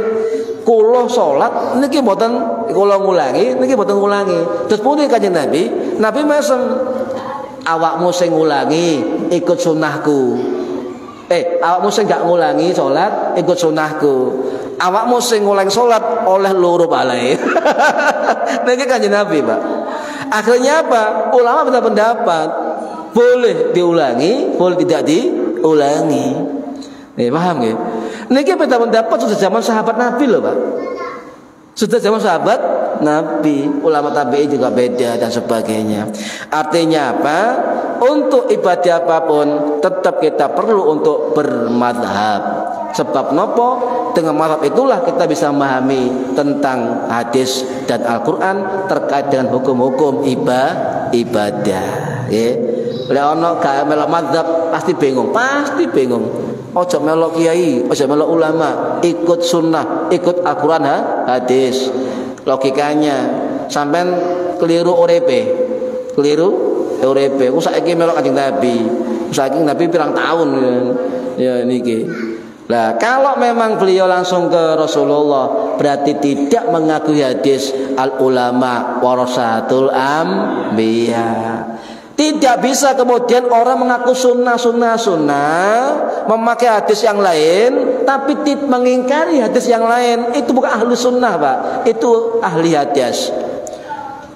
Kulo sholat niki mboten kulo ngulangi, niki mboten ngulangi. Terus pundi Kanjeng Nabi? Nabi mesem, awakmu sing ngulangi ikut sunahku. Awakmu sing gak ngulangi sholat ikut sunahku. Awakmu sing ngulangi sholat oleh loro balai. Niki Kanjeng Nabi, Pak. Akhirnya apa? Ulama beda pendapat. Boleh diulangi, boleh tidak diulangi. Nih, paham nggih? Niki beda pendapat sudah zaman sahabat Nabi loh, Pak. Sudah zaman sahabat Nabi, ulama tabi'in juga beda dan sebagainya. Artinya apa? Untuk ibadah apapun tetap kita perlu untuk bermadhab. Sebab nopo? Dengan madhab itulah kita bisa memahami tentang hadis dan Al-Quran terkait dengan hukum-hukum ibadah. Ya. Leono gak melok madhab pasti bingung, Ojo melok kiai, ojo melok ulama, ikut sunnah, ikut Al-Quran hadis. Logikanya sampean keliru urepe. Ku saiki melok Kanjeng Nabi. Saiki Nabi pirang tahun ya niki. Nah, kalau memang beliau langsung ke Rasulullah berarti tidak mengakui hadis al-ulama warasatul anbiya. Tidak bisa kemudian orang mengaku sunnah memakai hadis yang lain tapi mengingkari hadis yang lain. Itu bukan ahli sunnah, Pak. Itu ahli hadis.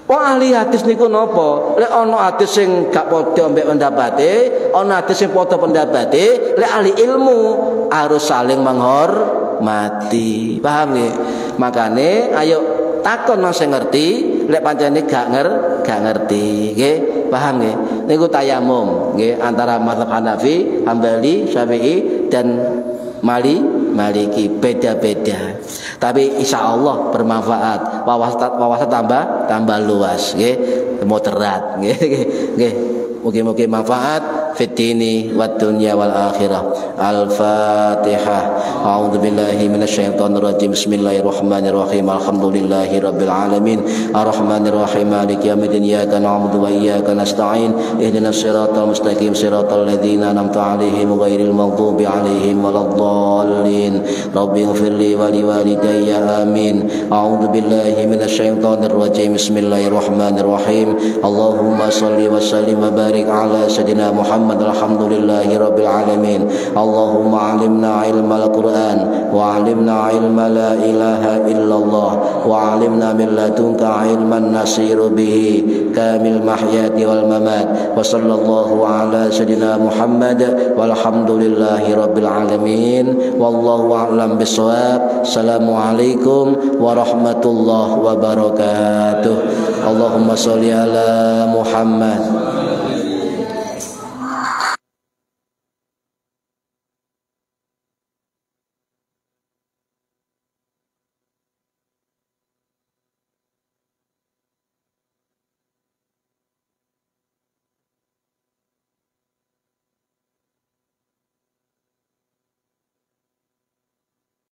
Wong ahli hadis niku napa? Lek ana hadis sing gak padha mbek pendapate, ana hadis sing padha pendapate, lek ahli ilmu harus saling menghormati. Paham nggih? Makane ayo takon nang sing ngerti, lek pancene gak ngerti, nggih. Paham nggih? Niku tayamum nggih antara mazhab Hanafi, Hambali, Syafi'i dan Maliki beda-beda. Tapi insya Allah bermanfaat, wawasan tambah luas, nggih, moderat, nggih. Mugi-mugi manfaat fid dini wad dunya wal akhirah. Al-Fatihah. A'udzu billahi minasyaitonir rajim. Bismillahirrahmanirrahim. Alhamdulillahi rabbil alamin. Arrahmanir rahim. Maliki yaumiddin. Iyyaka na'budu wa iyyaka nasta'in. Ihdinas siratal mustaqim. Siratal ladzina an'amta 'alaihim ghairil maghdubi 'alaihim waladdallin. Rabbighfirli wa liwalidayya. Amin. A'udzu billahi minasyaitonir rajim. Bismillahirrahmanirrahim. Allahumma shalli wa sallim wa barik ala sayyidina Muhammad. Alhamdulillahi rabbil alamin. Allahumma 'allimna ilmal Qur'an wa 'allimna ilma la ilaha illallah wa 'allimna min ladunka ilman nasiru bihi kamil mahyati wal mamat. Wa sallallahu ala sayyidina Muhammad walhamdulillahi rabbil alamin. Wallahu a'lam bissawab. Assalamualaikum warahmatullahi wabarakatuh. Allahumma sholli ala Muhammad.